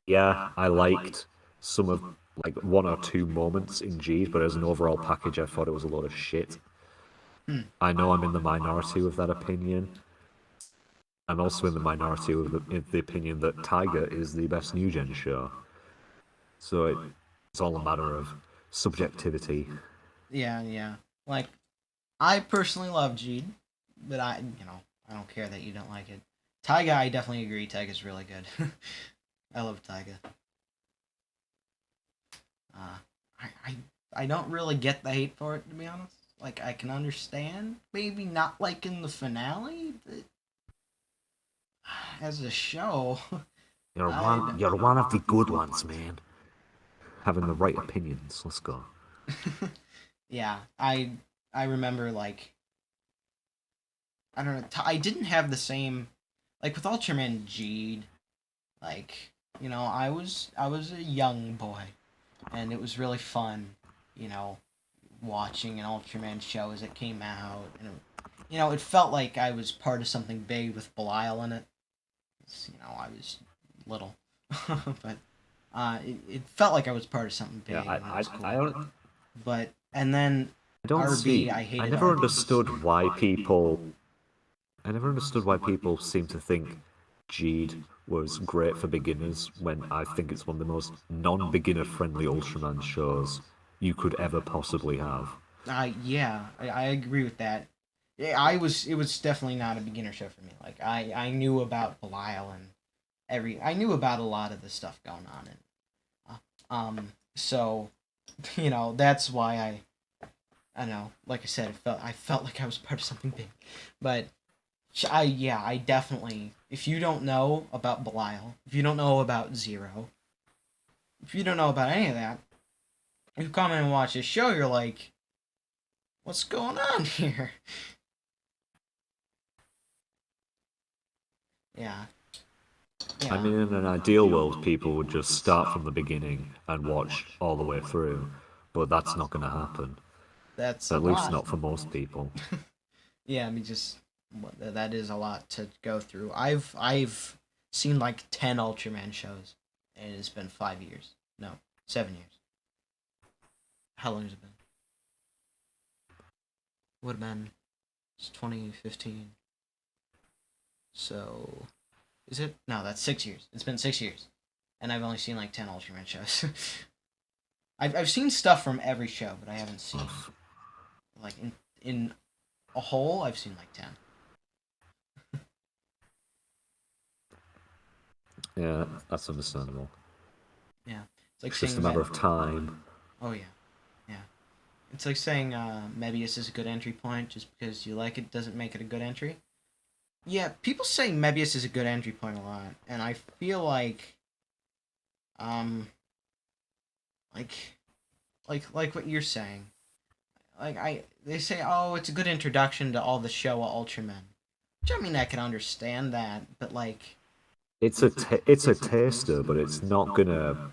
yeah, I liked some of like one or two moments in G's, but as an overall package, I thought it was a load of shit. I know I'm in the minority with that opinion. I'm also in the minority with the opinion that Tiger is the best New Gen show. So it's all a matter of subjectivity. Yeah. Like, I personally love G, but I don't care that you don't like it. Taiga, I definitely agree. Taiga's really good. I love Taiga. I don't really get the hate for it, to be honest. Like, I can understand, maybe not like in the finale, but as a show, you're one of the good ones, man. Having the right opinions. Let's go. Yeah, I remember, like, I don't know. I didn't have the same, like with Ultraman G. Like, I was a young boy, and it was really fun, watching an Ultraman show as it came out, and it felt like I was part of something big with Belial in it. I was little, but it felt like I was part of something big. Yeah, cool. I don't. But and then I don't RB, see. I hated. I never RB. understood why people. I never understood why people seem to think Jeed was great for beginners when I think it's one of the most non-beginner friendly Ultraman shows you could ever possibly have. Yeah, I agree with that. Yeah, it was definitely not a beginner show for me. Like, I knew about Belial and I knew about a lot of the stuff going on so that's why I know, like I said, I felt like I was part of something big. But I definitely, if you don't know about Belial, if you don't know about Zero, if you don't know about any of that, you come in and watch this show, you're like, what's going on here? Yeah. I mean, in an ideal world, people would just start from the beginning and watch all the way through, but that's not going to happen. That's at least not for most people. Yeah, I mean, that is a lot to go through. I've seen like 10 Ultraman shows, and it's been 5 years. No, 7 years. How long has it been? Would have been 2015. So, is it? No, that's 6 years. It's been 6 years, and I've only seen like 10 Ultraman shows. I've seen stuff from every show, but I haven't seen like in a whole. I've seen like 10. Yeah, that's understandable. Yeah, it's like it's just a matter of time. Oh yeah. It's like saying Mebius is a good entry point. Just because you like it doesn't make it a good entry. Yeah, people say Mebius is a good entry point a lot, and I feel like, like what you're saying. Like they say, oh, it's a good introduction to all the Showa Ultramen. Which, I mean, I can understand that, but like, It's a taster, but it's not gonna,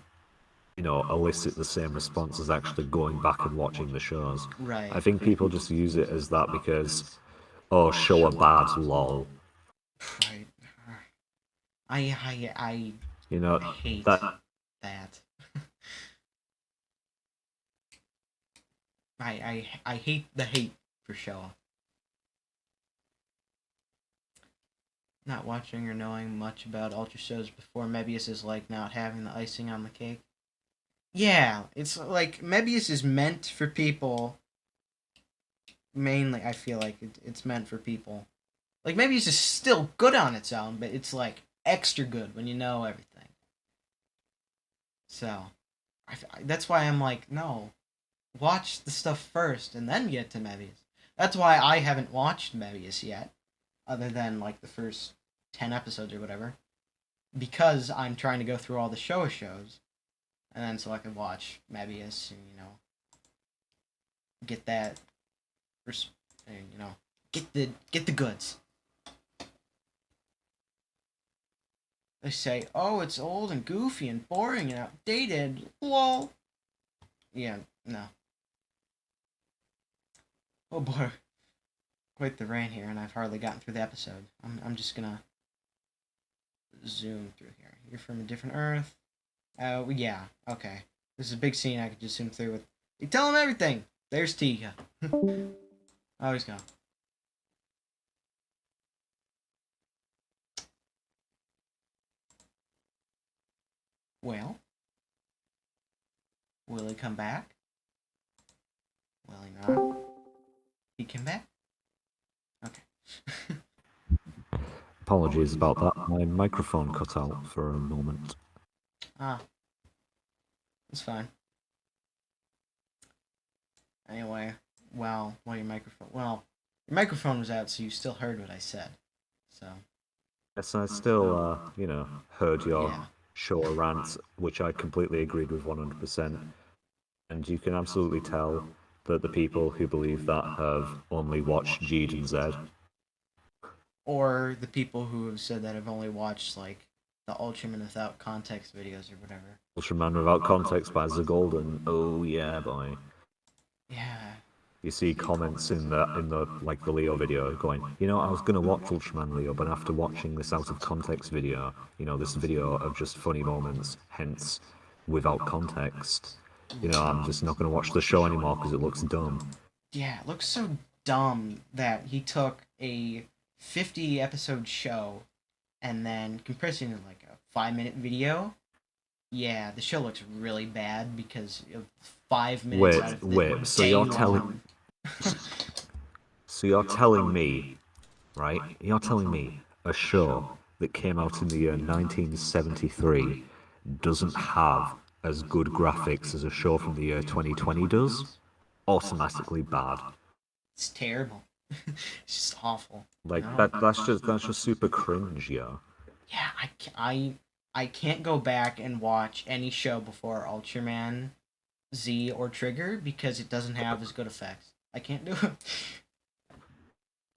elicit the same response as actually going back and watching the shows. right, I think people just use it as that because, oh, show a bad, lol. right. I You know, hate that that. I hate the hate for Showa. Not watching or knowing much about Ultra shows before Mebius is like not having the icing on the cake. Yeah, it's like Mebius is meant for people. Mainly, I feel like it's meant for people. Like Mebius is still good on its own, but it's like extra good when you know everything. So, that's why I'm like, no, watch the stuff first and then get to Mebius. That's why I haven't watched Mebius yet, other than like the first 10 episodes or whatever, because I'm trying to go through all the Showa shows, and then so I can watch Mebius and get that, and, get the goods. They say, oh, it's old and goofy and boring and outdated. Lol. Yeah, no. Oh boy, quite the rain here, and I've hardly gotten through the episode. I'm just gonna zoom through here. You're from a different Earth. Oh, yeah, okay. This is a big scene I could just zoom through with. You tell him everything! There's Tika. Oh, he's gone. Well, will he come back? Will he not? He came back? Okay. apologies about that. My microphone cut out for a moment. Ah. It's fine. Anyway, well, your microphone was out, so you still heard what I said. So. Yes, I still, heard your Yeah. show rant, which I completely agreed with 100%. And you can absolutely tell that the people who believe that have only watched Jeed and Zed. Or the people who have said that have only watched, like, the Ultraman without context videos or whatever. Ultraman Without Context by The Golden. Oh yeah, boy. Yeah. You see comments in the like the Leo video going, I was gonna watch Ultraman Leo, but after watching this out of context video, this video of just funny moments, hence without context, I'm just not gonna watch the show anymore because it looks dumb. Yeah, it looks so dumb that he took a 50 episode show and then compressed it into like a 5-minute video. Yeah, the show looks really bad because of 5 minutes out of the Wait, so day you're long. telling So you're telling me, right? You're telling me a show that came out in the year 1973 doesn't have as good graphics as a show from the year 2020 does? Automatically bad. It's terrible. It's just awful. Like No. that's just super cringe, yo. Yeah, I can't go back and watch any show before Ultraman Z or Trigger because it doesn't have as good effects. I can't do it.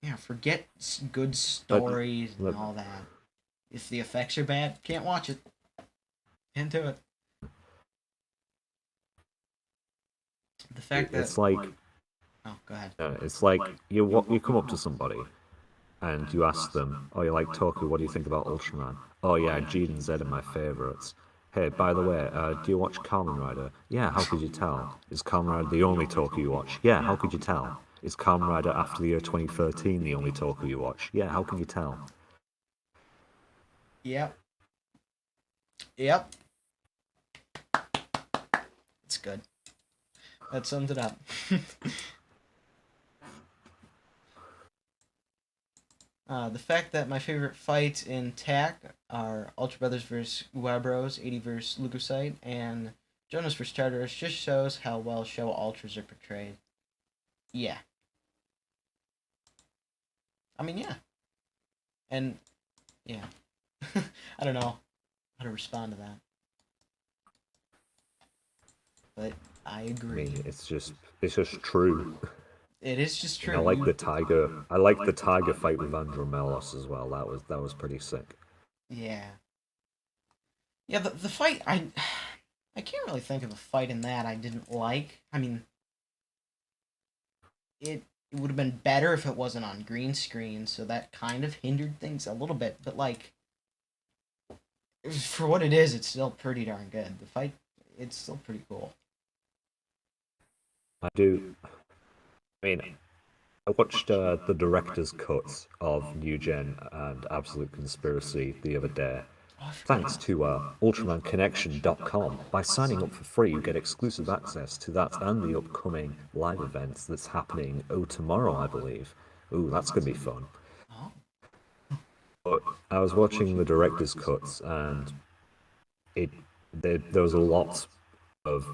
Yeah, forget good stories and all that. If the effects are bad, can't watch it. Can't do it. The fact that it's like oh, go ahead. it's like you come up to somebody and you ask them, oh, you like Toku, what do you think about Ultraman? Oh yeah, Jeed and Zed are my favourites. Hey, by the way, do you watch Kamen Rider? Yeah, how could you tell? Is Kamen Rider the only Toku you watch? Yeah, how could you tell? Is Kamen Rider after the year 2013 the only Toku you watch? Yeah, how can you tell? Yep. It's good. That sums it up. The fact that my favorite fights in TAC are Ultra Brothers vs. Uabros, 80 vs. Leukocyte, and Jonas vs. Tartarus just shows how well Show Ultras are portrayed. Yeah. I mean, yeah. And, yeah. I don't know how to respond to that. But I agree. I mean, it's just true. It is just And true. I like the tiger fight with Andromelos as well. That was pretty sick. Yeah. Yeah, the fight I can't really think of a fight in that I didn't like. I mean, it would have been better if it wasn't on green screen, so that kind of hindered things a little bit, but like for what it is, it's still pretty darn good. The fight, it's still pretty cool. I do. I mean, I watched the director's cut of New Gen and Absolute Conspiracy the other day. Oh, I forgot Thanks about to UltramanConnection.com. By signing up for free, you get exclusive access to that and the upcoming live events that's happening tomorrow, I believe. Ooh, that's gonna be fun. Oh. But I was watching the director's cuts, and there was a lot of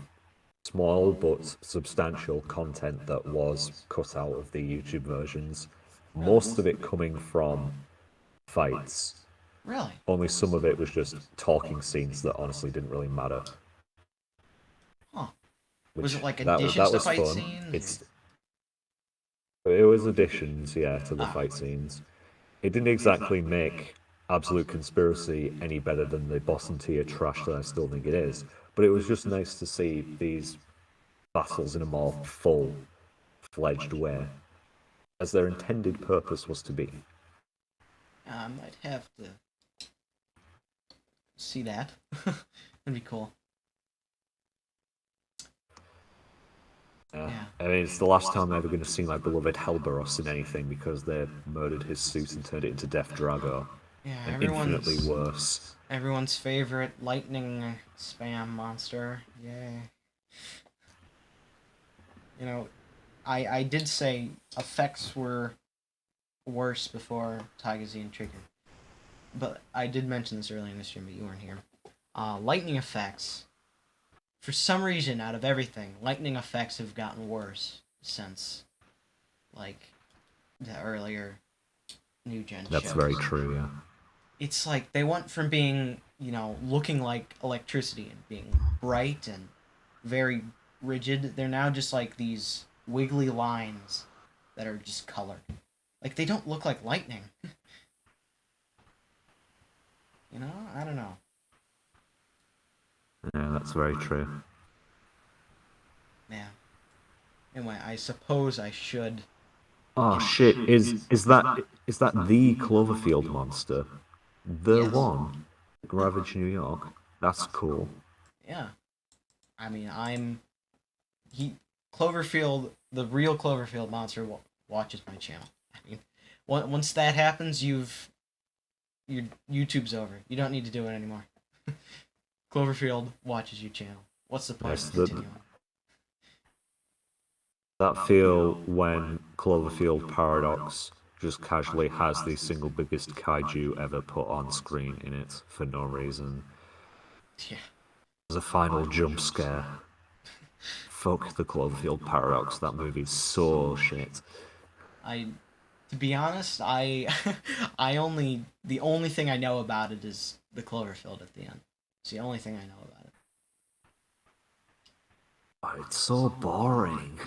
small but substantial content that was cut out of the YouTube versions. Most of it coming from fights. Really? Only some of it was just talking scenes that honestly didn't really matter. Huh. Which, Was it like that additions to was fight fun. scenes? It was additions, yeah, to the Ah. fight scenes. It didn't exactly make Absolute Conspiracy any better than the Boston tier trash that I still think it is, but it was just nice to see these battles in a more full-fledged way, as their intended purpose was to be. I might have to see that. That'd be cool. Yeah. I mean, it's the last time I'm ever going to see my beloved Helberos in anything because they murdered his suit and turned it into Death Drago. Yeah, And infinitely worse. Everyone's favorite lightning spam monster. Yay. You know, I did say effects were worse before Ultraman Trigger. But I did mention this earlier in the stream, but you weren't here. Lightning effects, for some reason, out of everything, lightning effects have gotten worse since, like, the earlier new gen shows. That's very true, yeah. It's like they went from being, looking like electricity and being bright and very rigid. They're now just like these wiggly lines that are just colored. Like, they don't look like lightning. I don't know. Yeah, that's very true. Yeah. Anyway, I suppose I should. Oh shit! Is that the Cloverfield monster? The Yes. one, Ravage New York. That's cool. Yeah. I mean, Cloverfield, the real Cloverfield monster watches my channel. I mean, once that happens, your YouTube's over. You don't need to do it anymore. Cloverfield watches your channel. What's the point of continuing? That feel when Cloverfield Paradox just casually has the single biggest kaiju ever put on screen in it for no reason. Yeah. As a final jump scare. Fuck the Cloverfield Paradox. That movie's so shit. To be honest, the only thing I know about it is the Cloverfield at the end. It's the only thing I know about it. Oh, it's so boring.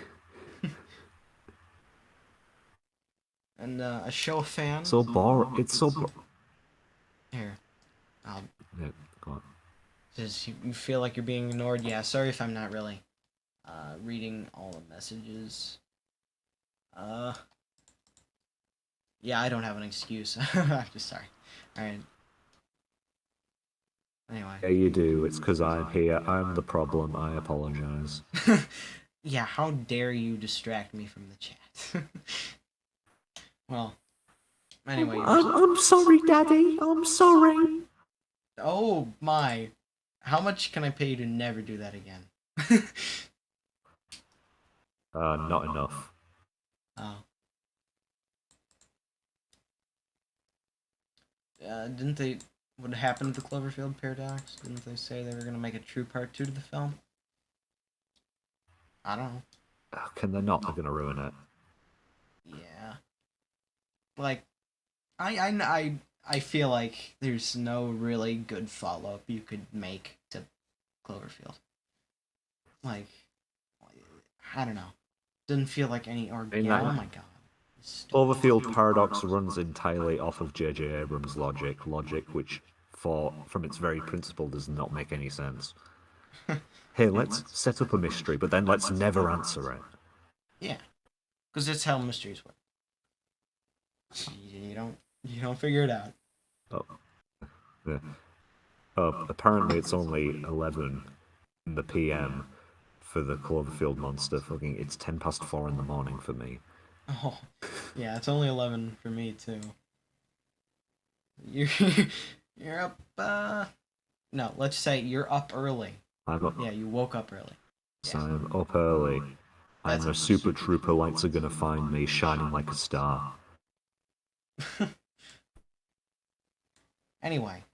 And a show fan. So boring. It's so Here. Yeah, go on. Does you feel like you're being ignored? Yeah, sorry if I'm not really reading all the messages. Yeah, I don't have an excuse. I'm just sorry. Alright. Anyway. Yeah, you do. It's because I'm here. I'm the problem. I apologize. Yeah, how dare you distract me from the chat? Well, anyway. I'm sorry, Daddy. I'm sorry. Oh my. How much can I pay you to never do that again? Not enough. Oh. Didn't they... What happened to the Cloverfield Paradox? Didn't they say they were going to make a true part 2 to the film? I don't know. Can they not? They're going to ruin it. Yeah. Like, I feel like there's no really good follow-up you could make to Cloverfield. Like, I don't know. Didn't feel like any In oh that my god. Cloverfield Paradox runs entirely off of J.J. Abrams' logic, which, from its very principle, does not make any sense. Hey, let's set up a mystery, but then let's never answer it. Yeah, because that's how mysteries work. You don't figure it out. Oh, yeah. Apparently it's only 11 in the PM for the Cloverfield monster. Fucking, it's 4:10 in the morning for me. Oh, yeah, it's only 11 for me too. You're you're up. No, let's say you're up early. Yeah, you woke up early. So I'm up early, and the Super Trooper lights are gonna find me shining like a star. Anyway,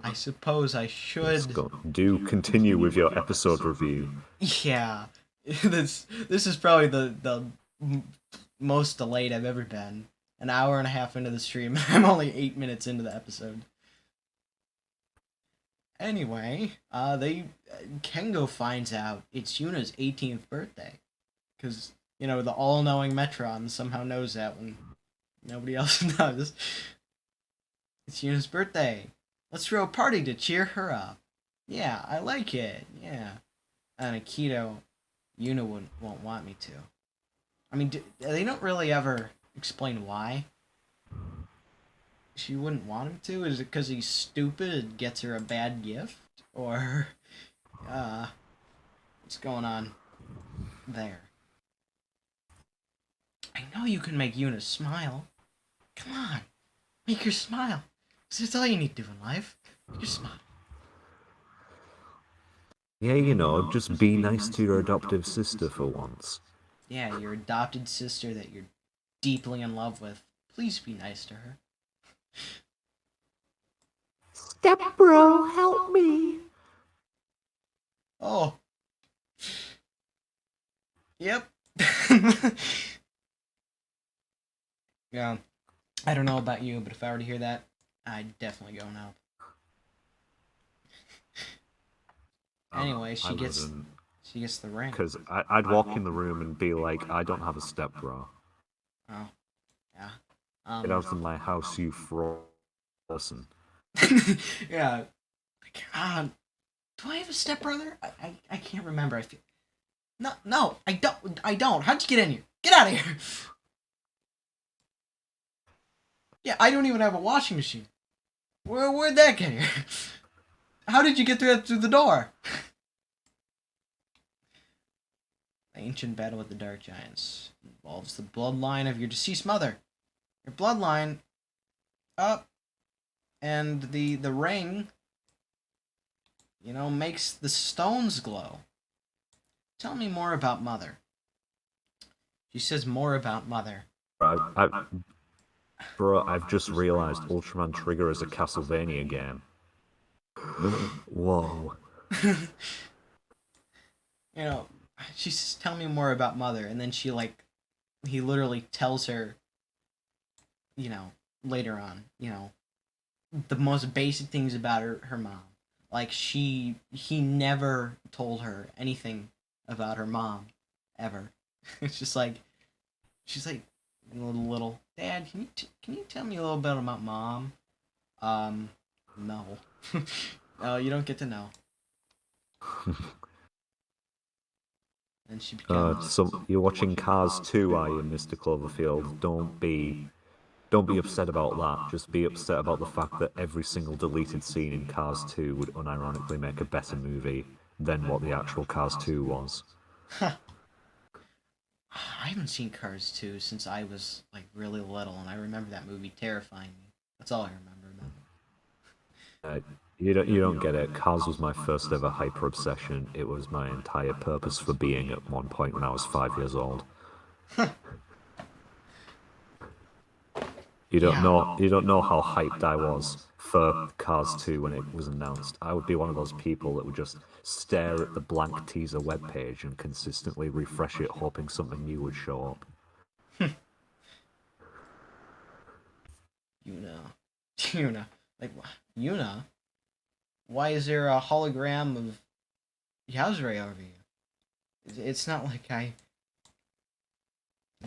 I suppose I should. Do continue with your episode review. Yeah, this is probably the most delayed I've ever been. An hour and a half into the stream, and I'm only 8 minutes into the episode. Anyway, Kengo finds out it's Yuna's 18th birthday, because the all-knowing Metron somehow knows that when nobody else does. It's Yuna's birthday. Let's throw a party to cheer her up. Yeah, I like it. Yeah. And Akito, Yuna won't want me to. I mean, they don't really ever explain why she wouldn't want him to. Is it because he's stupid and gets her a bad gift? Or, what's going on there? I know you can make Yuna smile. Come on, make her smile. That's all you need to do in life. Make her smile. Yeah, just be nice to your adoptive sister for once. Yeah, your adopted sister that you're deeply in love with. Please be nice to her. Step bro, help me. Oh. Yep. Yeah. I don't know about you, but if I were to hear that, I'd definitely go now. Anyway, she gets the ring. Because I'd walk in the room and be like, I don't have a stepbro. Oh, yeah. Get out of my house, you person. Yeah. God, do I have a stepbrother? I can't remember. No, I don't. How'd you get in here? Get out of here. Yeah, I don't even have a washing machine. Where'd that get here? How did you get through the door? The ancient battle with the Dark Giants involves the bloodline of your deceased mother. Your bloodline up, and the ring, makes the stones glow. Tell me more about Mother. She says more about Mother. Bro, I've just realized Ultraman Trigger is a Castlevania game. Whoa. She says, tell me more about Mother, and then he literally tells her, later on, the most basic things about her mom. Like, he never told her anything about her mom, ever. It's just like, she's like, little Dad, can you tell me a little bit about Mom? No. No, you don't get to know. And she becomes... So you're watching Cars 2, are you, Mr. Cloverfield? Don't be upset about that. Just be upset about the fact that every single deleted scene in Cars 2 would unironically make a better movie than what the actual Cars 2 was. I haven't seen Cars 2 since I was, really little, and I remember that movie terrifying me. That's all I remember about it. You don't get it. Cars was my first ever hyper obsession. It was my entire purpose for being at one point when I was 5 years old. You don't know how hyped I was for Cars 2 when it was announced. I would be one of those people that would just stare at the blank teaser webpage and consistently refresh it, hoping something new would show up. Yuna. Yuna? Why is there a hologram of Yasre over you? It's not like I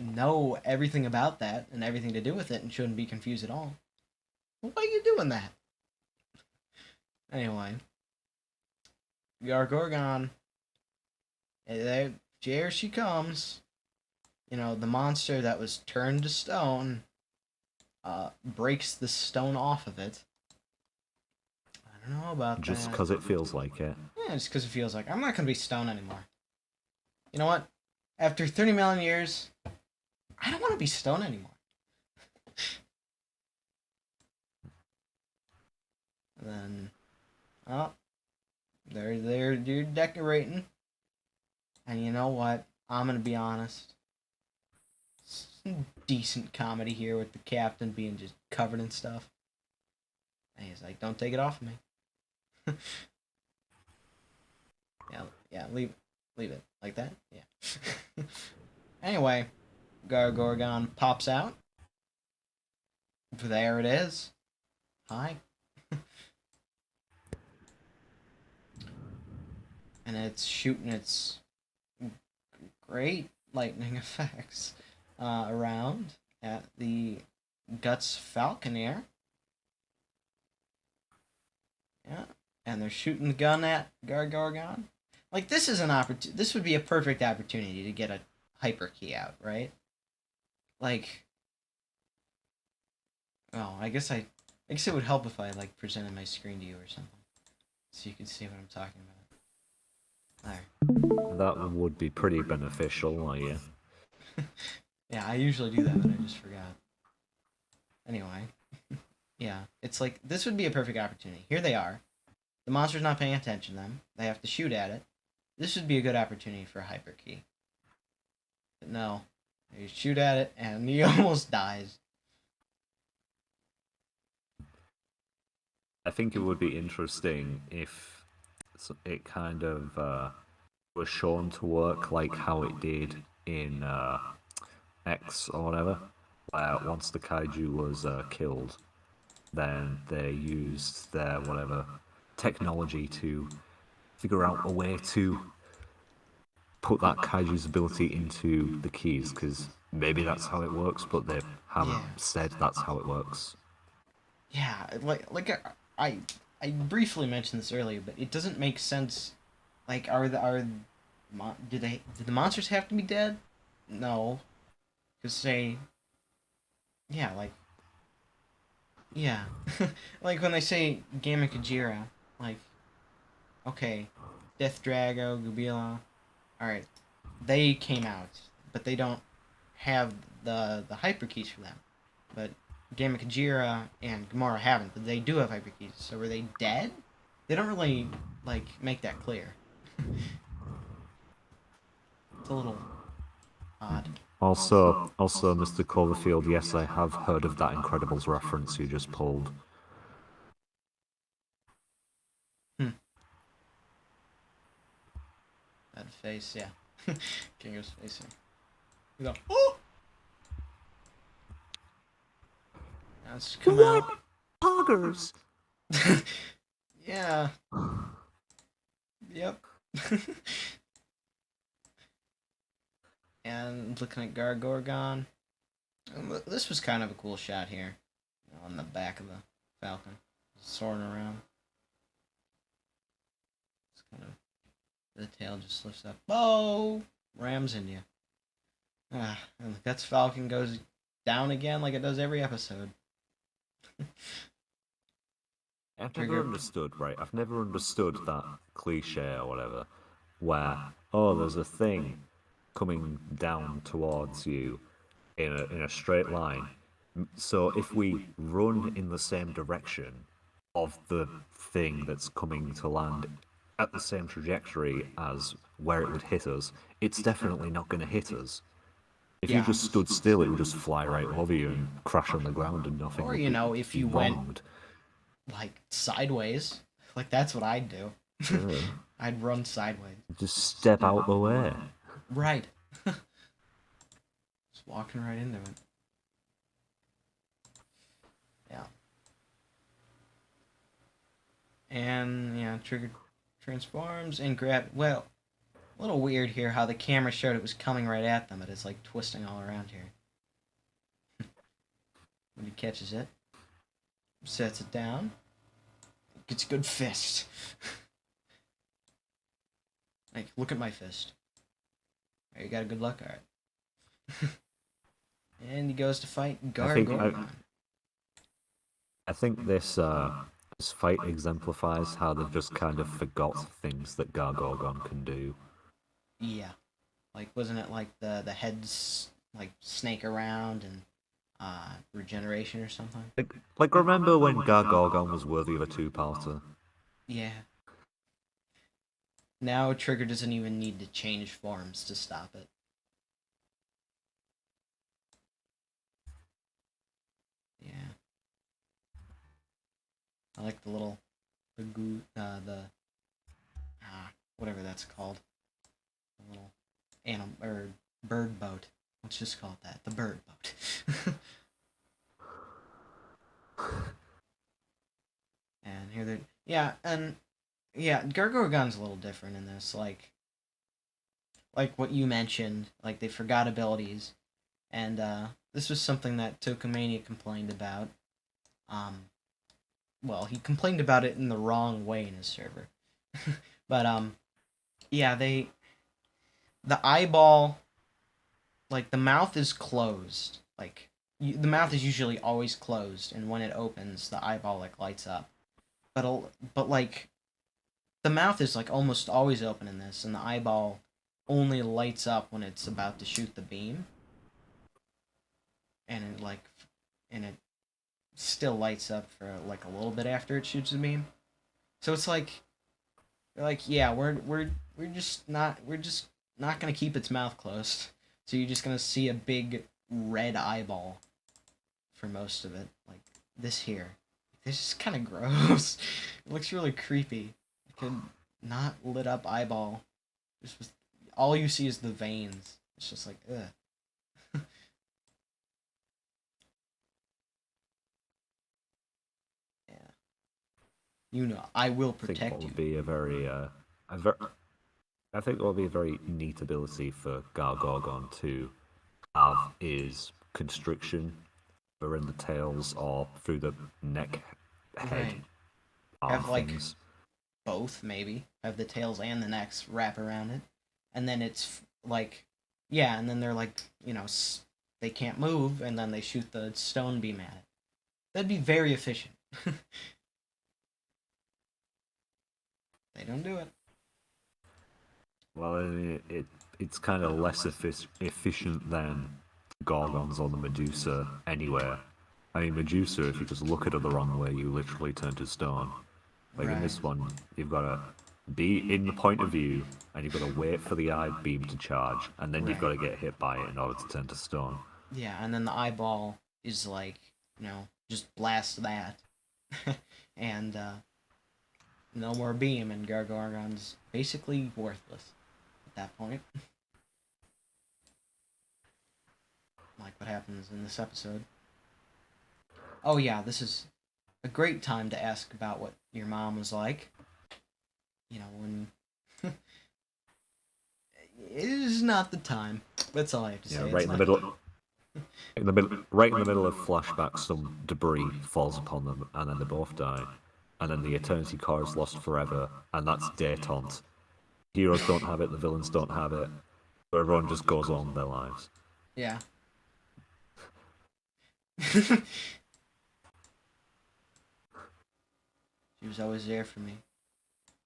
know everything about that and everything to do with it and shouldn't be confused at all. Well, why are you doing that? Anyway, Gargorgon. There she comes. You know, the monster that was turned to stone breaks the stone off of it. I don't know about just that. because it feels like it. Yeah, just because it feels like I'm not going to be stone anymore. You know what? After 30 million years, I don't want to be stone anymore. And then, oh, they're decorating. And you know what? I'm going to be honest. Some decent comedy here with the captain being just covered in stuff. And he's like, don't take it off of me. yeah, leave it. Like that? Yeah. Anyway, Gargorgon pops out. There it is. Hi. And it's shooting its great lightning effects around at the Guts Falconer. Yeah, and they're shooting the gun at Gargorgon. Like, this is an opportunity. This would be a perfect opportunity to get a hyper key out, right? Like, oh, I guess it would help if I like presented my screen to you or something, so you could see what I'm talking about. There. That would be pretty beneficial, yeah. Yeah, I usually do that, but I just forgot. Anyway, yeah, it's like this would be a perfect opportunity. Here they are. The monster's not paying attention to them. They have to shoot at it. This would be a good opportunity for a hyper key. But no, you shoot at it and he almost dies. I think it would be interesting if it kind of was shown to work like how it did in X or whatever, where once the kaiju was killed, then they used their whatever technology to figure out a way to put that kaiju's ability into the keys, because maybe that's how it works, but they haven't said that's how it works. Yeah, like I briefly mentioned this earlier, but it doesn't make sense. Like, do the monsters have to be dead? No, because yeah, like when they say Gamma Kajira, like, okay, Death Drago, Gubila, alright, they came out, but they don't have the hyper keys for them. But Gamma Kajira and Gamora haven't, but they do have hyper keys. So were they dead? They don't really like make that clear. It's a little odd. Also, Mr. Cloverfield, yes, I have heard of that Incredibles reference you just pulled. That face, yeah. Kingo's face. We go, oh! Let's come out. Poggers! Yeah. Yep. And looking at Gargorgon. This was kind of a cool shot here. On the back of the Falcon. Soaring around. It's kind of... The tail just lifts up. Oh! Rams in you. And the Guts Falcon goes down again like it does every episode. I've never understood that cliche or whatever, where, oh, there's a thing coming down towards you in a straight line. So if we run in the same direction of the thing that's coming to land at the same trajectory as where it would hit us, it's definitely not going to hit us. If you just stood still, it would just fly right over you and crash on the ground and nothing. Or, you know, if you went, like, sideways, like, that's what I'd do. I'd run sideways. Just step out the way. Right. Just walking right into it. Yeah. And, yeah, Trigger transforms and A little weird here how the camera showed it was coming right at them, but it's like twisting all around here. When he catches it, sets it down, gets a good fist. Like, look at my fist. There, you got a good look, alright. And he goes to fight Gargoyle. I think this fight exemplifies how they've just kind of forgot things that Gargorgon can do. Yeah. Like, wasn't it like the heads, like, snake around and regeneration or something? Like remember when Gargorgon was worthy of a two-parter? Yeah. Now Trigger doesn't even need to change forms to stop it. Yeah. I like the little, whatever that's called. The little animal, or bird boat. Let's just call it that. The bird boat. And here they're, yeah, Gargorgon's a little different in this, like what you mentioned, like they forgot abilities, and this was something that Tokumania complained about. Well, he complained about it in the wrong way in his server, but yeah, the eyeball, like the mouth is closed, like the mouth is usually always closed, and when it opens, the eyeball like lights up, but like the mouth is like almost always open in this, and the eyeball only lights up when it's about to shoot the beam, and it still lights up for like a little bit after it shoots the beam. So it's like, yeah, we're just not gonna keep its mouth closed. So you're just gonna see a big red eyeball for most of it, like this here. This is kind of gross. It looks really creepy. Like a not lit up eyeball. Just all you see is the veins. It's just like, ugh. Yeah. You know, I will protect you. Be a very, I think it will be a very neat ability for Gargorgon to have is constriction, or in the tails or through the neck, head, arm have like things. Both, maybe. Have the tails and the necks wrap around it. And then it's like, yeah, and then they're like, you know, they can't move, and then they shoot the stone beam at it. That'd be very efficient. They don't do it. Well, I mean, it's kind of less efficient than Gorgons or the Medusa anywhere. I mean, Medusa, if you just look at it the wrong way, you literally turn to stone. Like in this one, you've got to be in the point of view, and you've got to wait for the eye beam to charge, and then you've got to get hit by it in order to turn to stone. Yeah, and then the eyeball is like, you know, just blast that. And no more beam, and Gargorgon's basically worthless at that point. Like what happens in this episode. Oh yeah, this is a great time to ask about what your mom was like. You know, when... It is not the time. That's all I have to say. Right in the middle... right in the middle of flashback, some debris falls upon them, and then they both die. And then the Eternity Core is lost forever, and that's detente. Heroes don't have it, the villains don't have it, but everyone just goes on with their lives. Yeah. She was always there for me.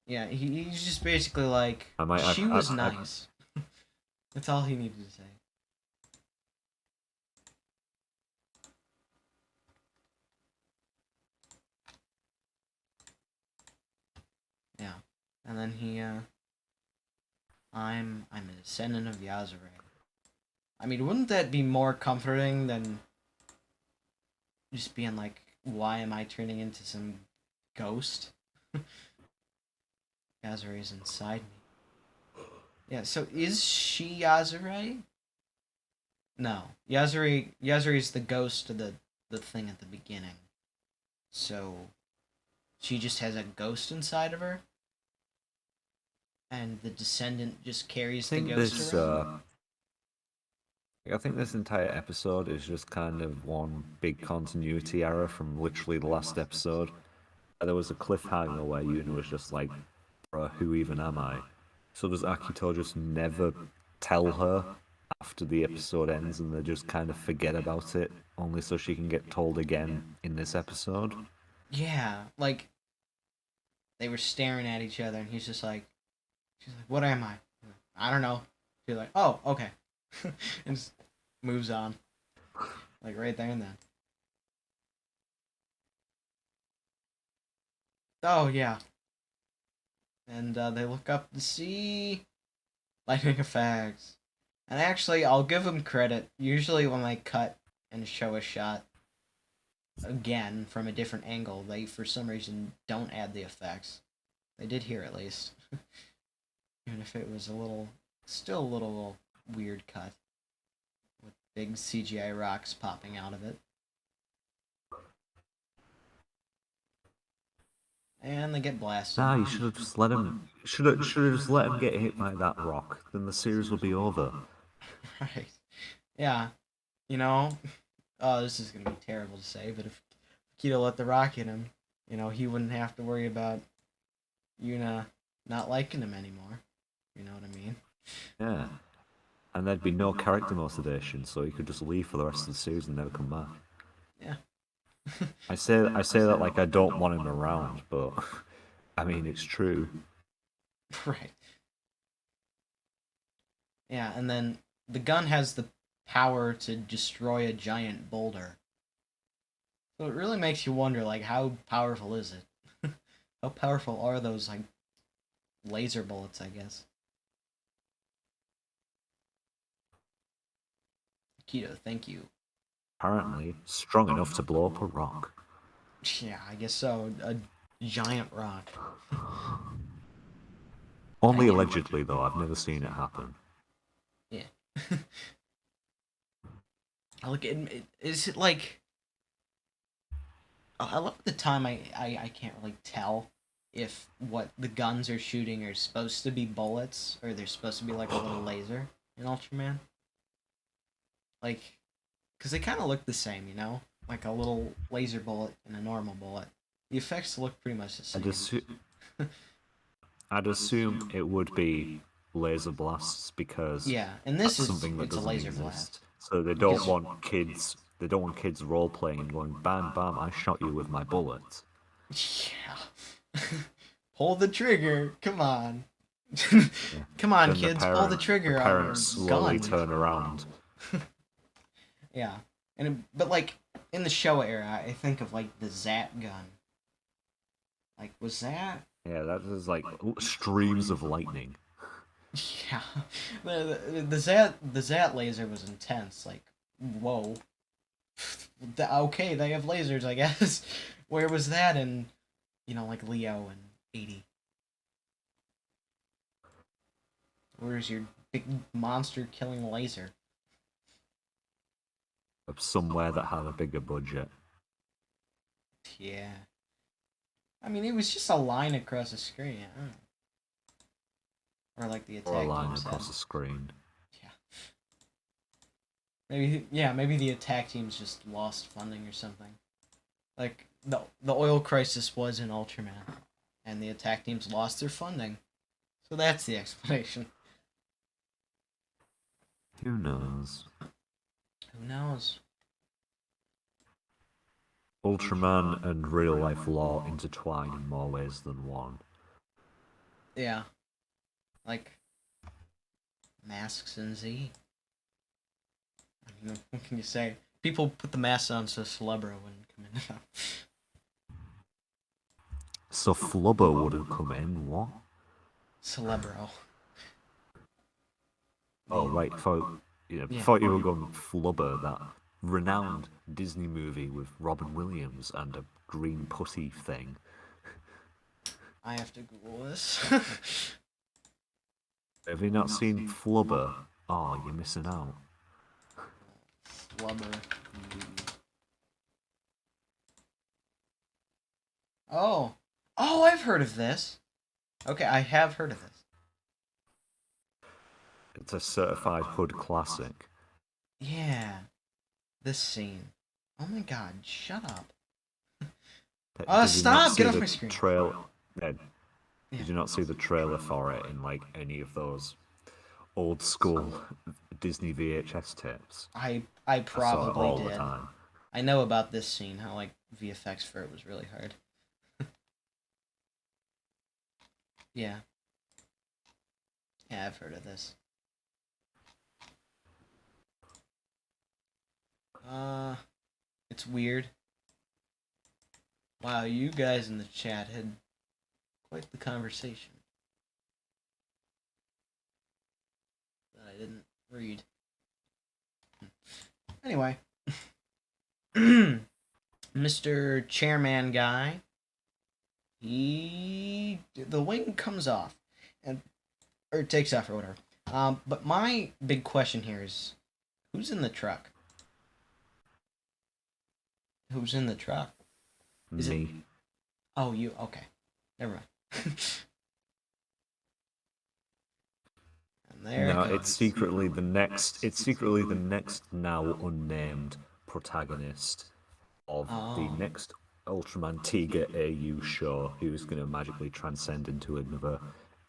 Yeah, he's just basically like, she was nice. That's all he needed to say. Yeah. And then he, I'm a descendant of Yazare. I mean, wouldn't that be more comforting than just being like, why am I turning into some ghost? Yazare is inside me. Yeah, so is she Yazare? No. Yazare is the ghost of the thing at the beginning. So she just has a ghost inside of her? and the descendant just carries I the think ghost this, around. I think this entire episode is just kind of one big continuity error from literally the last episode. There was a cliffhanger where Yuna was just like, "Bruh, who even am I?" So does Akito just never tell her after the episode ends, and they just kind of forget about it, only so she can get told again in this episode? Yeah, like they were staring at each other, and he's just like, she's like, "What am I?" I don't know. She's like, "Oh, okay," and just moves on, like right there and then. Oh yeah, and they look up to see lightning effects. And actually, I'll give them credit. Usually, when they cut and show a shot again from a different angle, they for some reason don't add the effects. They did here at least, even if it was still a little weird cut with big CGI rocks popping out of it. And they get blasted. Nah, you should have just let him. Should have just let him get hit by that rock. Then the series will be over. Right. Yeah. You know, oh, this is gonna be terrible to say, but if Keto let the rock hit him, he wouldn't have to worry about Yuna not liking him anymore. You know what I mean? Yeah, and there'd be no character motivation, so he could just leave for the rest of the series and never come back. Yeah. I say that like I don't want him around, but I mean it's true. Right. Yeah, and then the gun has the power to destroy a giant boulder. So it really makes you wonder, like, how powerful is it? How powerful are those, like, laser bullets, I guess? Keto, thank you. Apparently, strong enough to blow up a rock. Yeah, I guess so. A giant rock. Only allegedly, though. I've never seen it happen. Yeah. Look, is it like... I love the time I can't really tell if what the guns are shooting are supposed to be bullets or they're supposed to be like a little laser in Ultraman. Like, because they kind of look the same, like a little laser bullet and a normal bullet. The effects look pretty much the same. I'd assume it would be laser blasts because yeah, and this that's is something that it's a doesn't laser exist. blast. So they don't want kids. They don't want kids role playing and going, "Bam, bam! I shot you with my bullet." Yeah. Pull the trigger. Come on. Come on, Then kids. Pull the trigger the on your parents slowly gun. turn around. Yeah, but like in the show era, I think of like the Zat gun. Like, was that? Yeah, that is like streams of lightning. Yeah, the Zat laser was intense. Like, whoa. Okay, they have lasers, I guess. Where was that in, like Leo and 80? Where's your big monster killing laser? Somewhere that had a bigger budget. Yeah. I mean, it was just a line across the screen. Or like the attack Or a line team across said. the screen. Yeah. Maybe the attack teams just lost funding or something. Like the oil crisis was in Ultraman, and the attack teams lost their funding. So that's the explanation. Who knows? Who knows? Ultraman and real life law intertwine in more ways than one. Yeah. Like masks and Z. I mean, what can you say? People put the masks on so Celebro wouldn't come in. So Flubber wouldn't come in, what? Celebro. Oh, right, thought you were going Flubber, that renowned Disney movie with Robin Williams and a green putty thing. I have to Google this. Have you not seen Flubber? Oh, you're missing out. Flubber. Oh, I've heard of this. Okay, I have heard of this. it's a certified hood classic. Yeah, this scene. Oh my god, shut up. Did you not Stop! see Get off the my screen. Did Yeah. you not see the trailer for it in like any of those old school Disney VHS tapes? I I saw it probably all did. the time. I know about this scene, how like VFX for it was really hard. Yeah. Yeah, I've heard of this. It's weird. Wow, you guys in the chat had quite the conversation that I didn't read. Anyway, Mr. Chairman guy, the wing comes off, or takes off or whatever. But my big question here is, who's in the truck? Who's in the truck? Is Me. it? Oh, you. Okay, never mind. And there. No, it goes. it's secretly the next. It's secretly the next now unnamed protagonist of the next Ultraman Trigger AU show, who's going to magically transcend into another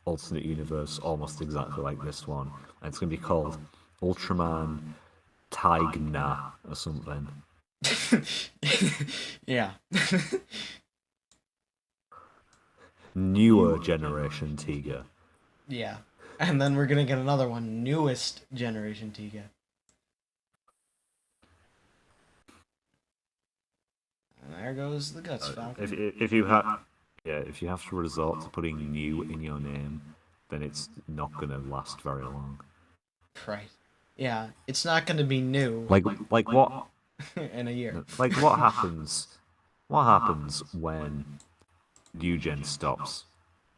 alternate universe, almost exactly like this one, and it's going to be called Ultraman Tiger or something. Yeah. Newer generation Tiger. Yeah. And then we're gonna get another one, newest generation Tiga. And there goes the guts, Falcon. If you have to resort to putting new in your name, then it's not gonna last very long. Right. Yeah, it's not gonna be new. Like what? In a year. Like what happens? What happens when New Gen stops?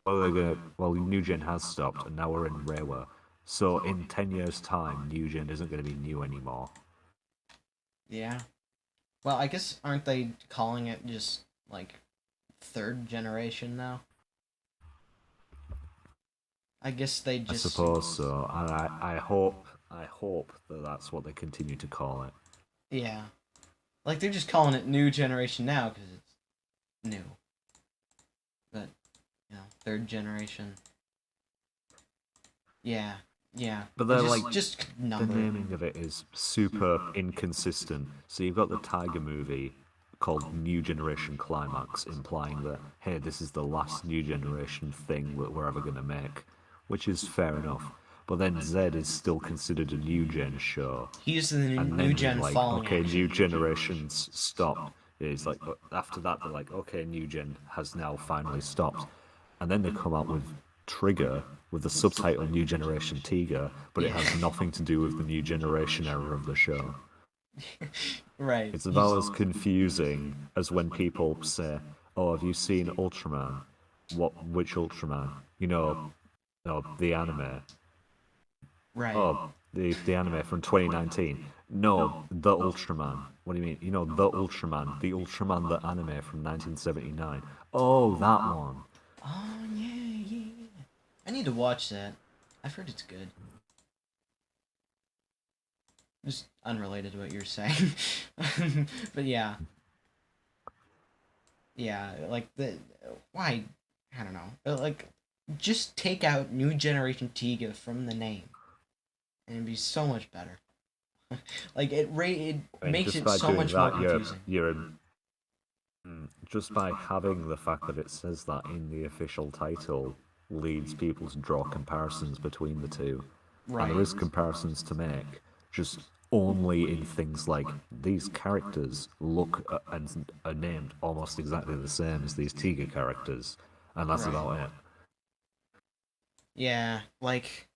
Well, New Gen has stopped, and now we're in Reiwa. So in 10 years' time, New Gen isn't going to be new anymore. Yeah. Well, I guess aren't they calling it just like third generation now? I guess they just. I suppose so, and I hope that that's what they continue to call it. Yeah, like they're just calling it new generation now because it's new. But third generation. Yeah. But they're just number. The naming of it is super inconsistent. So you've got the Tiger movie called New Generation Climax, implying that, hey, this is the last New Generation thing that we're ever going to make, which is fair enough. But then Zed is still considered a New Gen show. He's the new gen like, following. Okay, New Generation's stopped. It's like, after that, they're like, okay, New Gen has now finally stopped. And then they come out with Trigger, with the subtitle New Generation Tiger, but it has nothing to do with the New Generation era of the show. Right. It's about as confusing as when people say, oh, have you seen Ultraman? Which Ultraman? The anime. Right. Oh, the anime from 2019. No, the Ultraman. What do you mean? The Ultraman. The Ultraman, the anime from 1979. Oh, that one. Oh, yeah. I need to watch that. I've heard it's good. Just unrelated to what you're saying. But yeah. Yeah, like why? I don't know. Like, just take out New Generation Tiga from the name. And it'd be so much better. Like, it makes it so much more confusing. Just by having the fact that it says that in the official title leads people to draw comparisons between the two. Right. And there is comparisons to make, just only in things like these characters look and are named almost exactly the same as these Tiga characters, and that's about it. Yeah, like,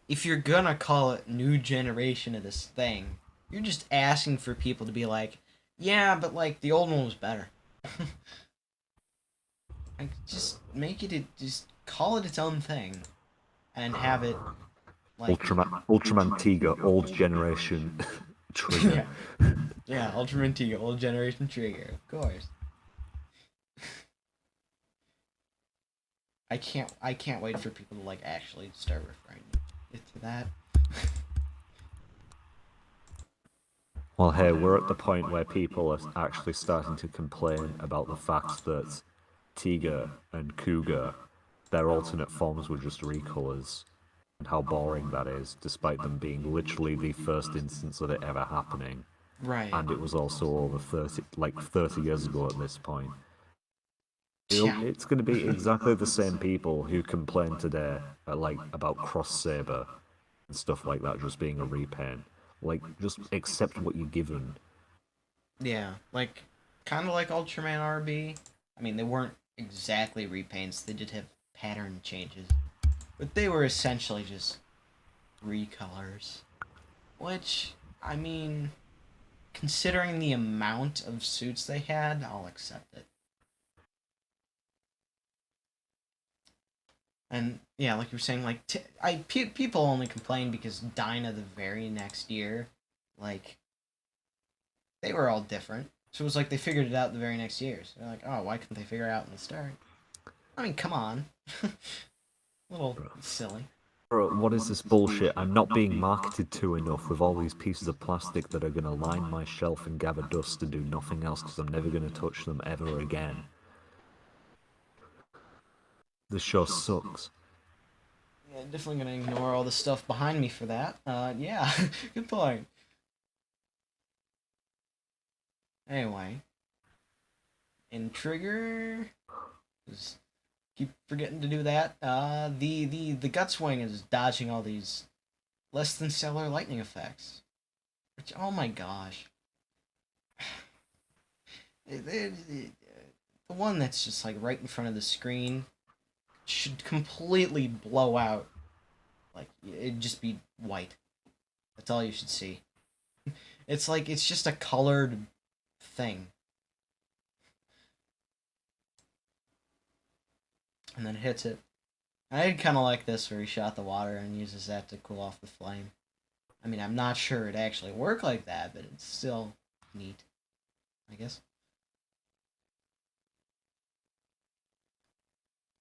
if you're gonna call it New Generation of this thing, you're just asking for people to be like, yeah, but like the old one was better. Like, just just call it its own thing, and have it like Ultraman Tiga, old generation Trigger. Yeah, Ultraman Trigger, old generation Trigger, of course. I can't wait for people to like actually start referring to that. Well, hey, we're at the point where people are actually starting to complain about the fact that Tiga and Cougar, their alternate forms were just recolors, and how boring that is, despite them being literally the first instance of it ever happening. Right. And it was also over 30 years ago at this point. Yeah. It's going to be exactly the same people who complain today, about Cross Saber and stuff like that just being a repaint. Like, just accept what you're given. Yeah, like, kind of like Ultraman RB. I mean, they weren't exactly repaints, they did have pattern changes. But they were essentially just recolors. Which, I mean, considering the amount of suits they had, I'll accept it. And yeah, like you were saying, like people only complain because Dyna the very next year, like they were all different. So it was like they figured it out the very next year. So they're like, oh, why couldn't they figure it out in the start? I mean, come on, a little silly. Bro, what is this bullshit? I'm not being marketed to enough with all these pieces of plastic that are going to line my shelf and gather dust and do nothing else because I'm never going to touch them ever again. This show sucks. Yeah, definitely gonna ignore all the stuff behind me for that. Yeah, good point. Anyway, in Trigger, just keep forgetting to do that. The Gutswing is dodging all these less than stellar lightning effects. Which, oh my gosh. The one that's just like right in front of the screen should completely blow out. Like, it'd just be white. That's all you should see. It's like, it's just a colored thing. And then it hits it. I kind of like this where he shot the water and uses that to cool off the flame. I mean, I'm not sure it actually worked like that, but it's still neat, I guess.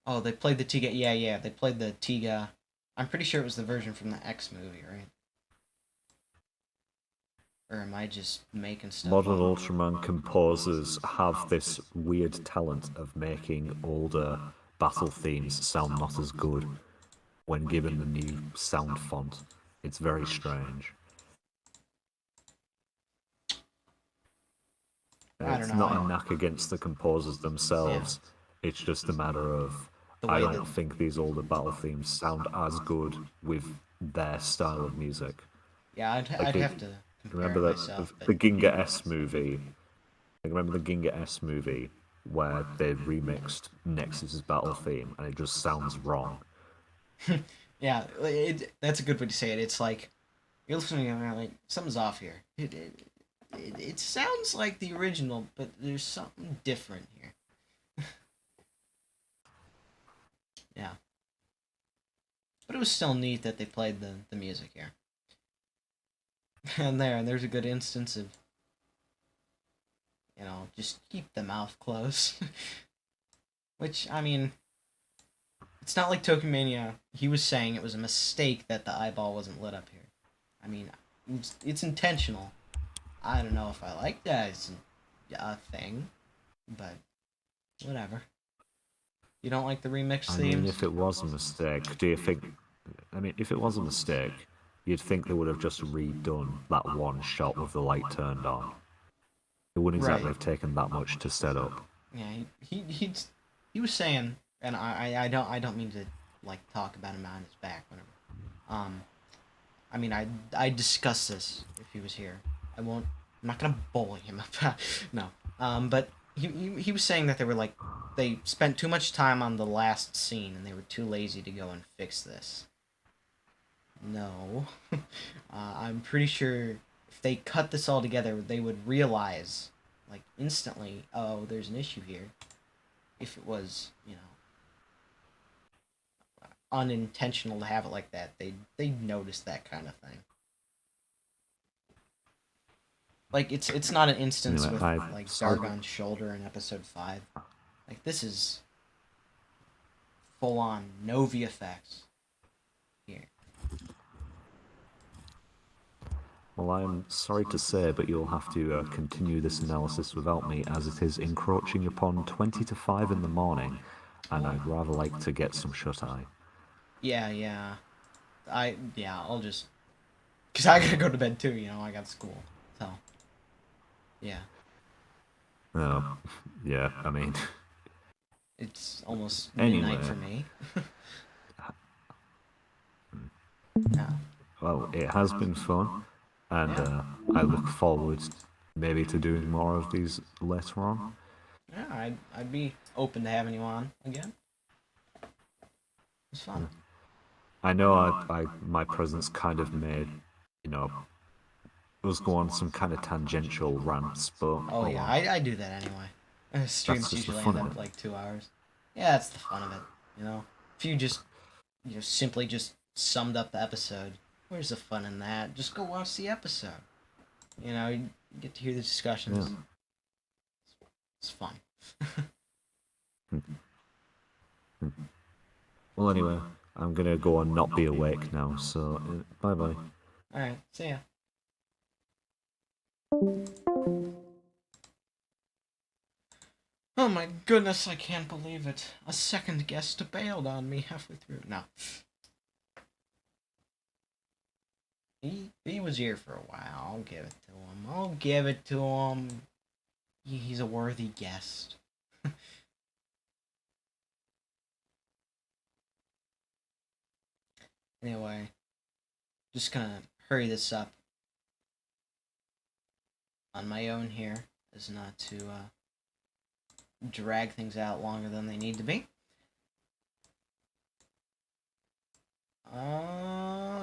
Oh, they played the Tiga. Yeah, they played the Tiga. I'm pretty sure it was the version from the X movie, right? Or am I just making stuff Modern up? Ultraman composers have this weird talent of making older battle themes sound not as good when given the new sound font. It's very strange. I don't It's know. not a knack against the composers themselves. Yeah. It's just a matter of I don't think these older battle themes sound as good with their style of music. Yeah, I'd have to remember that myself, the Ginga S movie. I remember the Ginga S movie where they remixed Nexus's battle theme and it just sounds wrong. Yeah, that's a good way to say it. It's like you're listening and you're like something's off here. It sounds like the original, but there's something different here. Yeah. But it was still neat that they played the music here. And there's a good instance of, just keep the mouth closed. Which, I mean, it's not like Tokimania. He was saying it was a mistake that the eyeball wasn't lit up here. I mean, it's intentional. I don't know if I like that as a thing, but whatever. You don't like the remix themes? I mean, if it was a mistake, do you think... I mean, if it was a mistake, you'd think they would have just redone that one shot with the light turned on. It wouldn't exactly have taken that much to set up. Yeah, he was saying, and I don't mean to like talk about him behind his back, whatever. I mean, I discuss this if he was here. I'm not gonna bully him up. No. But he was saying that they spent too much time on the last scene and they were too lazy to go and fix this. No. I'm pretty sure if they cut this all together, they would realize, like, instantly, oh, there's an issue here. If it was, unintentional to have it like that, they'd notice that kind of thing. Like, it's not an instance with, like, Zargon's shoulder in episode 5. Like, this is full-on no VFX here. Well, I'm sorry to say, but you'll have to continue this analysis without me, as it is encroaching upon 20 to 5 in the morning, and I'd rather like to get some shut-eye. Yeah. I'll just... Because I gotta go to bed too, I got school. So, yeah. Oh, yeah, I mean... It's almost Anyway. midnight for me. Yeah. Well, it has been fun, and I look forward maybe to doing more of these later on. Yeah, I'd be open to having you on again. It's fun. I know my presence kind of made, us go on some kind of tangential rants, but... Oh yeah, I do that anyway. Streams just the usually fun end of up it. like 2 hours. Yeah, that's the fun of it, If you just, simply just summed up the episode, where's the fun in that? Just go watch the episode. You get to hear the discussions. Yeah. It's fun. Well, anyway, I'm gonna go and not be awake now, so bye-bye. Alright, see ya. Oh my goodness, I can't believe it. A second guest bailed on me halfway through. No. He was here for a while. I'll give it to him. He's a worthy guest. Anyway, just gonna hurry this up on my own here, as not to drag things out longer than they need to be.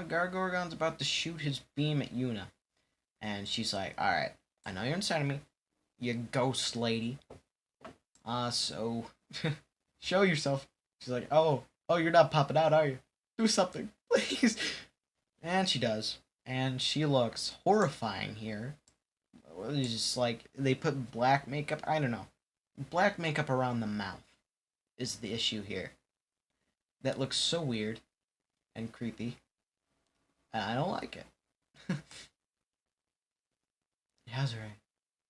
Gargorgon's about to shoot his beam at Yuna. And she's like, alright, I know you're inside of me, you ghost lady. So, show yourself. She's like, oh, you're not popping out, are you? Do something, please. And she does. And she looks horrifying here. It's just like, they put black makeup, I don't know. Black makeup around the mouth is the issue here. That looks so weird and creepy. And I don't like it. That's right.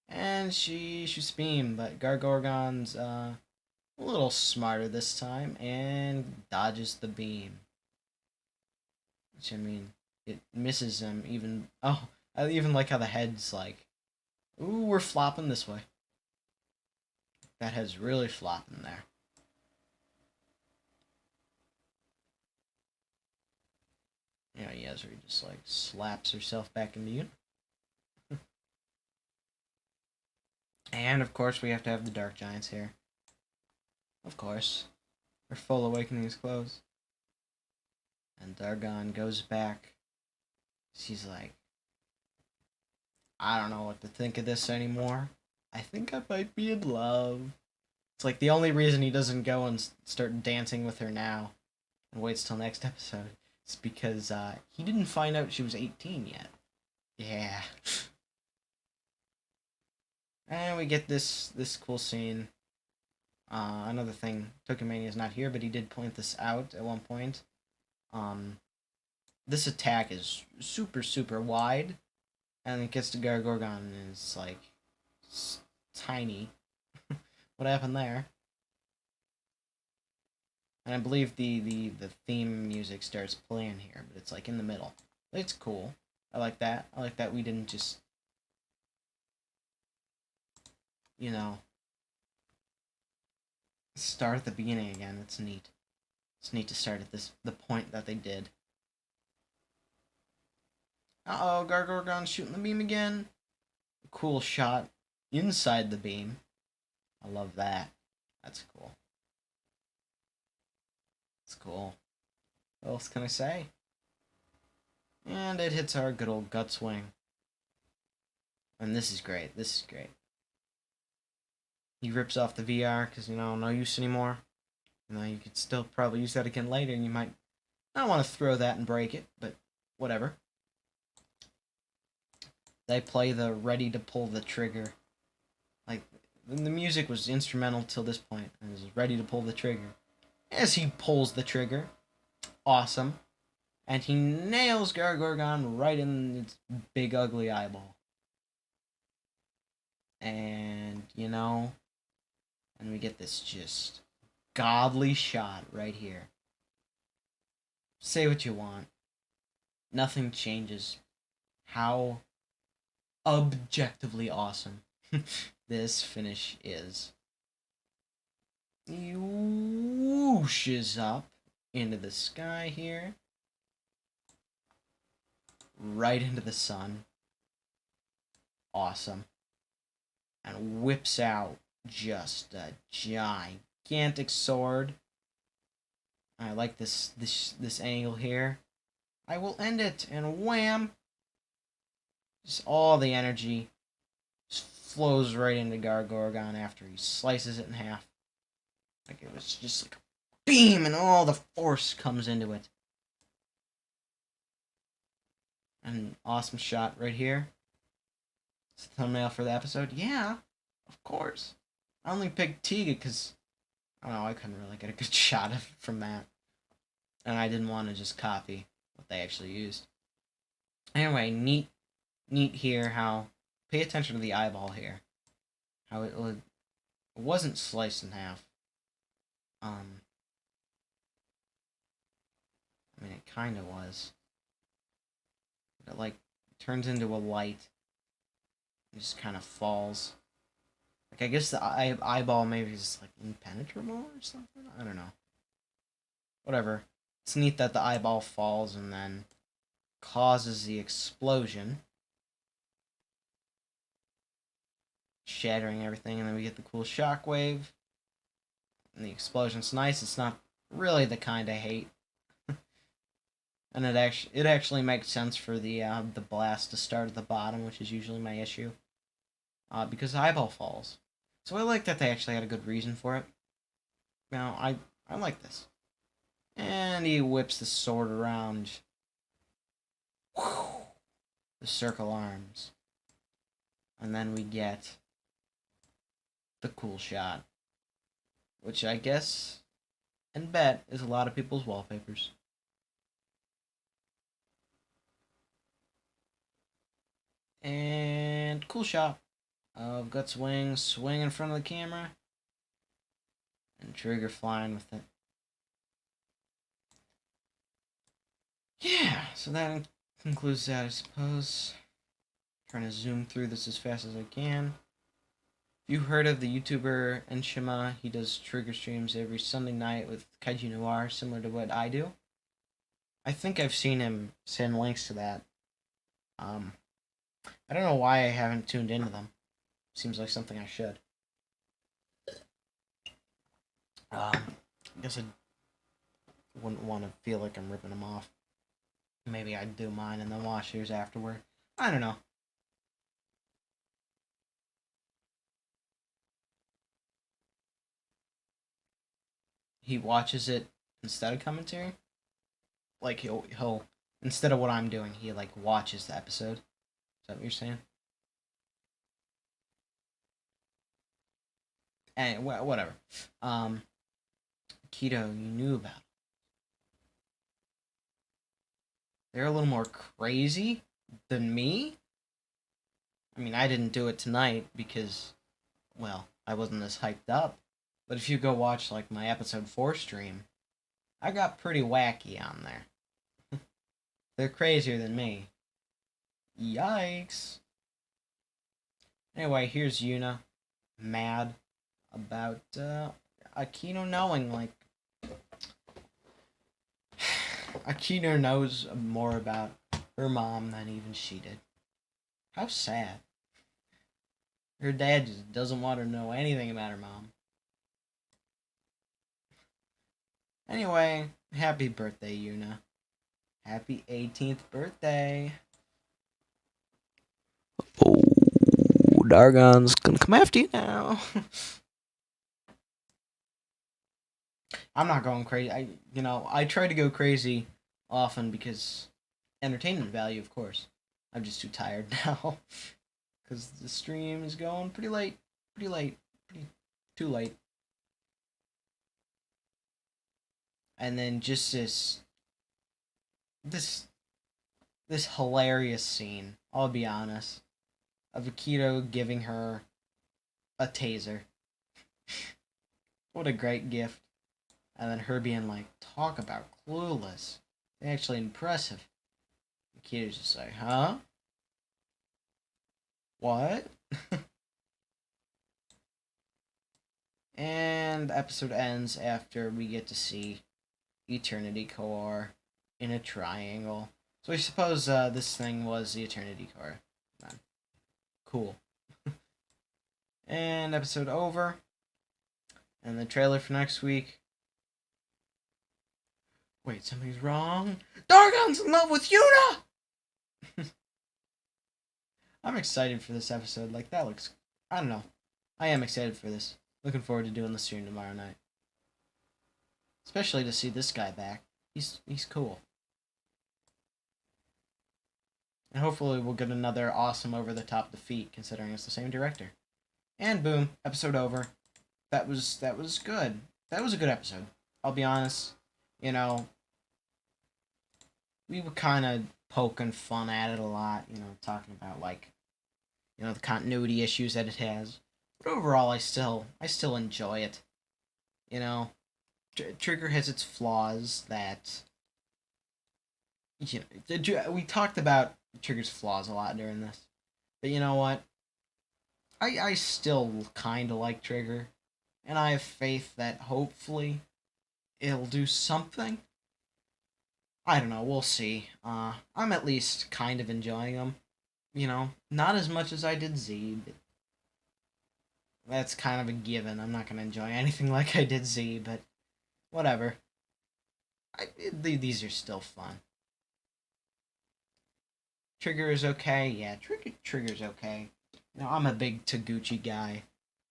And she shoots beam, but Gargorgon's a little smarter this time and dodges the beam. Which, I mean, it misses him even... Oh, I even like how the head's like, ooh, we're flopping this way. That head's really flopping there. Yeah, Yezri just like slaps herself back into you. And of course we have to have the Dark Giants here. Of course. Her full awakening is closed. And Dargon goes back. She's like, I don't know what to think of this anymore. I think I might be in love. It's like the only reason he doesn't go and start dancing with her now and waits till next episode is because he didn't find out she was 18 yet. Yeah. And we get this cool scene. Another thing, Tokimania is not here, but he did point this out at one point. This attack is super, super wide, and it gets to Gargorgon, and it's like tiny. What happened there? And I believe the theme music starts playing here, but it's like in the middle. It's cool. I like that. I like that we didn't just, start at the beginning again. It's neat. It's neat to start at the point that they did. Uh-oh, Gargorgon's shooting the beam again. A cool shot inside the beam. I love that. That's cool. It's cool. What else can I say? And it hits our good old gut swing. And this is great. This is great. He rips off the VR because, no use anymore. You could still probably use that again later, and you might not want to throw that and break it, but whatever. They play the ready to pull the trigger. Like, the music was instrumental till this point. It was ready to pull the trigger. As he pulls the trigger. Awesome. And he nails Gargorgon right in its big ugly eyeball. And, and we get this just godly shot right here. Say what you want. Nothing changes how objectively awesome this finish is. He whooshes up into the sky here. Right into the sun. Awesome. And whips out just a gigantic sword. I like this angle here. I will end it, and wham! Just all the energy just flows right into Gargorgon after he slices it in half. Like it was just like a beam, and all the force comes into it. An awesome shot right here. It's the thumbnail for the episode. Yeah, of course. I only picked Tiga because, I don't know, I couldn't really get a good shot from that. And I didn't want to just copy what they actually used. Anyway, neat here how, pay attention to the eyeball here. How it wasn't sliced in half. I mean, it kind of was. But it, turns into a light. It just kind of falls. Like, I guess the eyeball maybe is, impenetrable or something? I don't know. Whatever. It's neat that the eyeball falls and then causes the explosion. Shattering everything, and then we get the cool shockwave. And the explosion's nice. It's not really the kind I hate. And it actually makes sense for the blast to start at the bottom, which is usually my issue. Because the eyeball falls. So I like that they actually had a good reason for it. Now, I like this. And he whips the sword around. Whew, the circle arms. And then we get the cool shot. Which I guess and bet is a lot of people's wallpapers. And cool shot of Guts Wings swing in front of the camera. And Trigger flying with it. Yeah, so that concludes that, I suppose. Trying to zoom through this as fast as I can. If you heard of the YouTuber Enshima, he does Trigger streams every Sunday night with Kaiju Noir, similar to what I do. I think I've seen him send links to that. I don't know why I haven't tuned into them. Seems like something I should. I guess I wouldn't want to feel like I'm ripping them off. Maybe I'd do mine and then watch yours afterward. I don't know. He watches it instead of commentary. Like he'll instead of what I'm doing, he watches the episode. Is that what you're saying? And whatever. Keto, you knew about it. They're a little more crazy than me. I mean, I didn't do it tonight because, well, I wasn't as hyped up. But if you go watch my episode 4 stream, I got pretty wacky on there. They're crazier than me. Yikes. Anyway, here's Yuna, mad about Akino knowing, Akino knows more about her mom than even she did. How sad. Her dad just doesn't want her to know anything about her mom. Anyway, happy birthday, Yuna. Happy 18th birthday. Oh, Dargon's gonna come after you now. I'm not going crazy. I try to go crazy often because entertainment value, of course. I'm just too tired now because the stream is going pretty too late. And then just this this hilarious scene, I'll be honest, of Akito giving her a taser. What a great gift. And then her being like, talk about clueless. Actually impressive. Akito's just like, huh? What? And the episode ends after we get to see Eternity Core in a triangle. So I suppose this thing was the Eternity Core. Then. Cool. And episode over. And the trailer for next week. Wait, something's wrong. Dargon's in love with Yuna! I'm excited for this episode. Like, that looks... I don't know. I am excited for this. Looking forward to doing the stream tomorrow night. Especially to see this guy back. He's cool. And hopefully we'll get another awesome over-the-top defeat, considering it's the same director. And boom, episode over. That was good. That was a good episode. I'll be honest. You know, we were kind of poking fun at it a lot. You know, talking about, like, you know, the continuity issues that it has. But overall, I still enjoy it. You know, Trigger has its flaws that... You know, we talked about Trigger's flaws a lot during this. But you know what? I still kind of like Trigger. And I have faith that hopefully it'll do something. I don't know, we'll see. I'm at least kind of enjoying them. You know, not as much as I did Z, but that's kind of a given. I'm not going to enjoy anything like I did Z, but whatever. These are still fun. Trigger is okay. Yeah, Trigger's okay. You know, I'm a big Taguchi guy,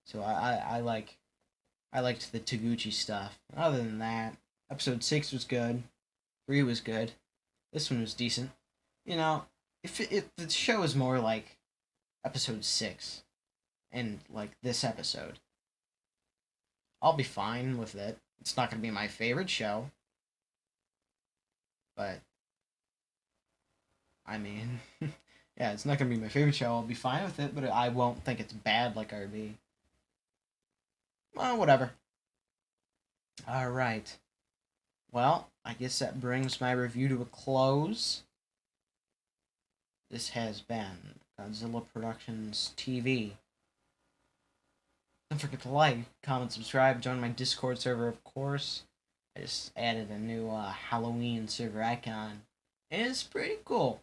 so I liked the Taguchi stuff. Other than that, episode 6 was good. 3 was good. This one was decent. You know, if the show is more like episode 6 and like this episode, I'll be fine with it. It's not going to be my favorite show, but I mean, yeah, it's not going to be my favorite show. I'll be fine with it, but I won't think it's bad like RB. Well, whatever. Alright. Well, I guess that brings my review to a close. This has been Godzilla Productions TV. Don't forget to like, comment, subscribe, join my Discord server, of course. I just added a new Halloween server icon. And it's pretty cool.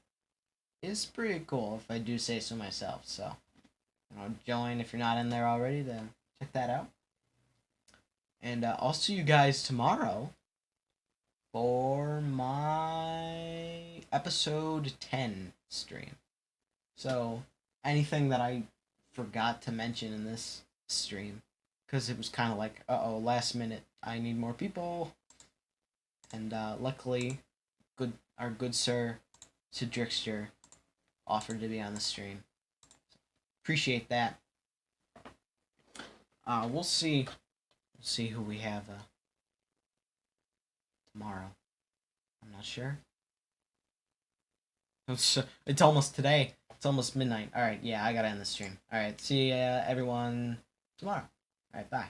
It's pretty cool, if I do say so myself. So, you know, join if you're not in there already to check that out. And I'll see you guys tomorrow for my episode 10 stream. So, anything that I forgot to mention in this stream, because it was kind of like, uh-oh, last minute, I need more people. And luckily, our good sir, Sidrixter, offered to be on the stream. Appreciate that. We'll see. We'll see who we have tomorrow. I'm not sure. It's almost today. It's almost midnight. Alright, yeah, I gotta end the stream. Alright, see everyone tomorrow. Alright, bye.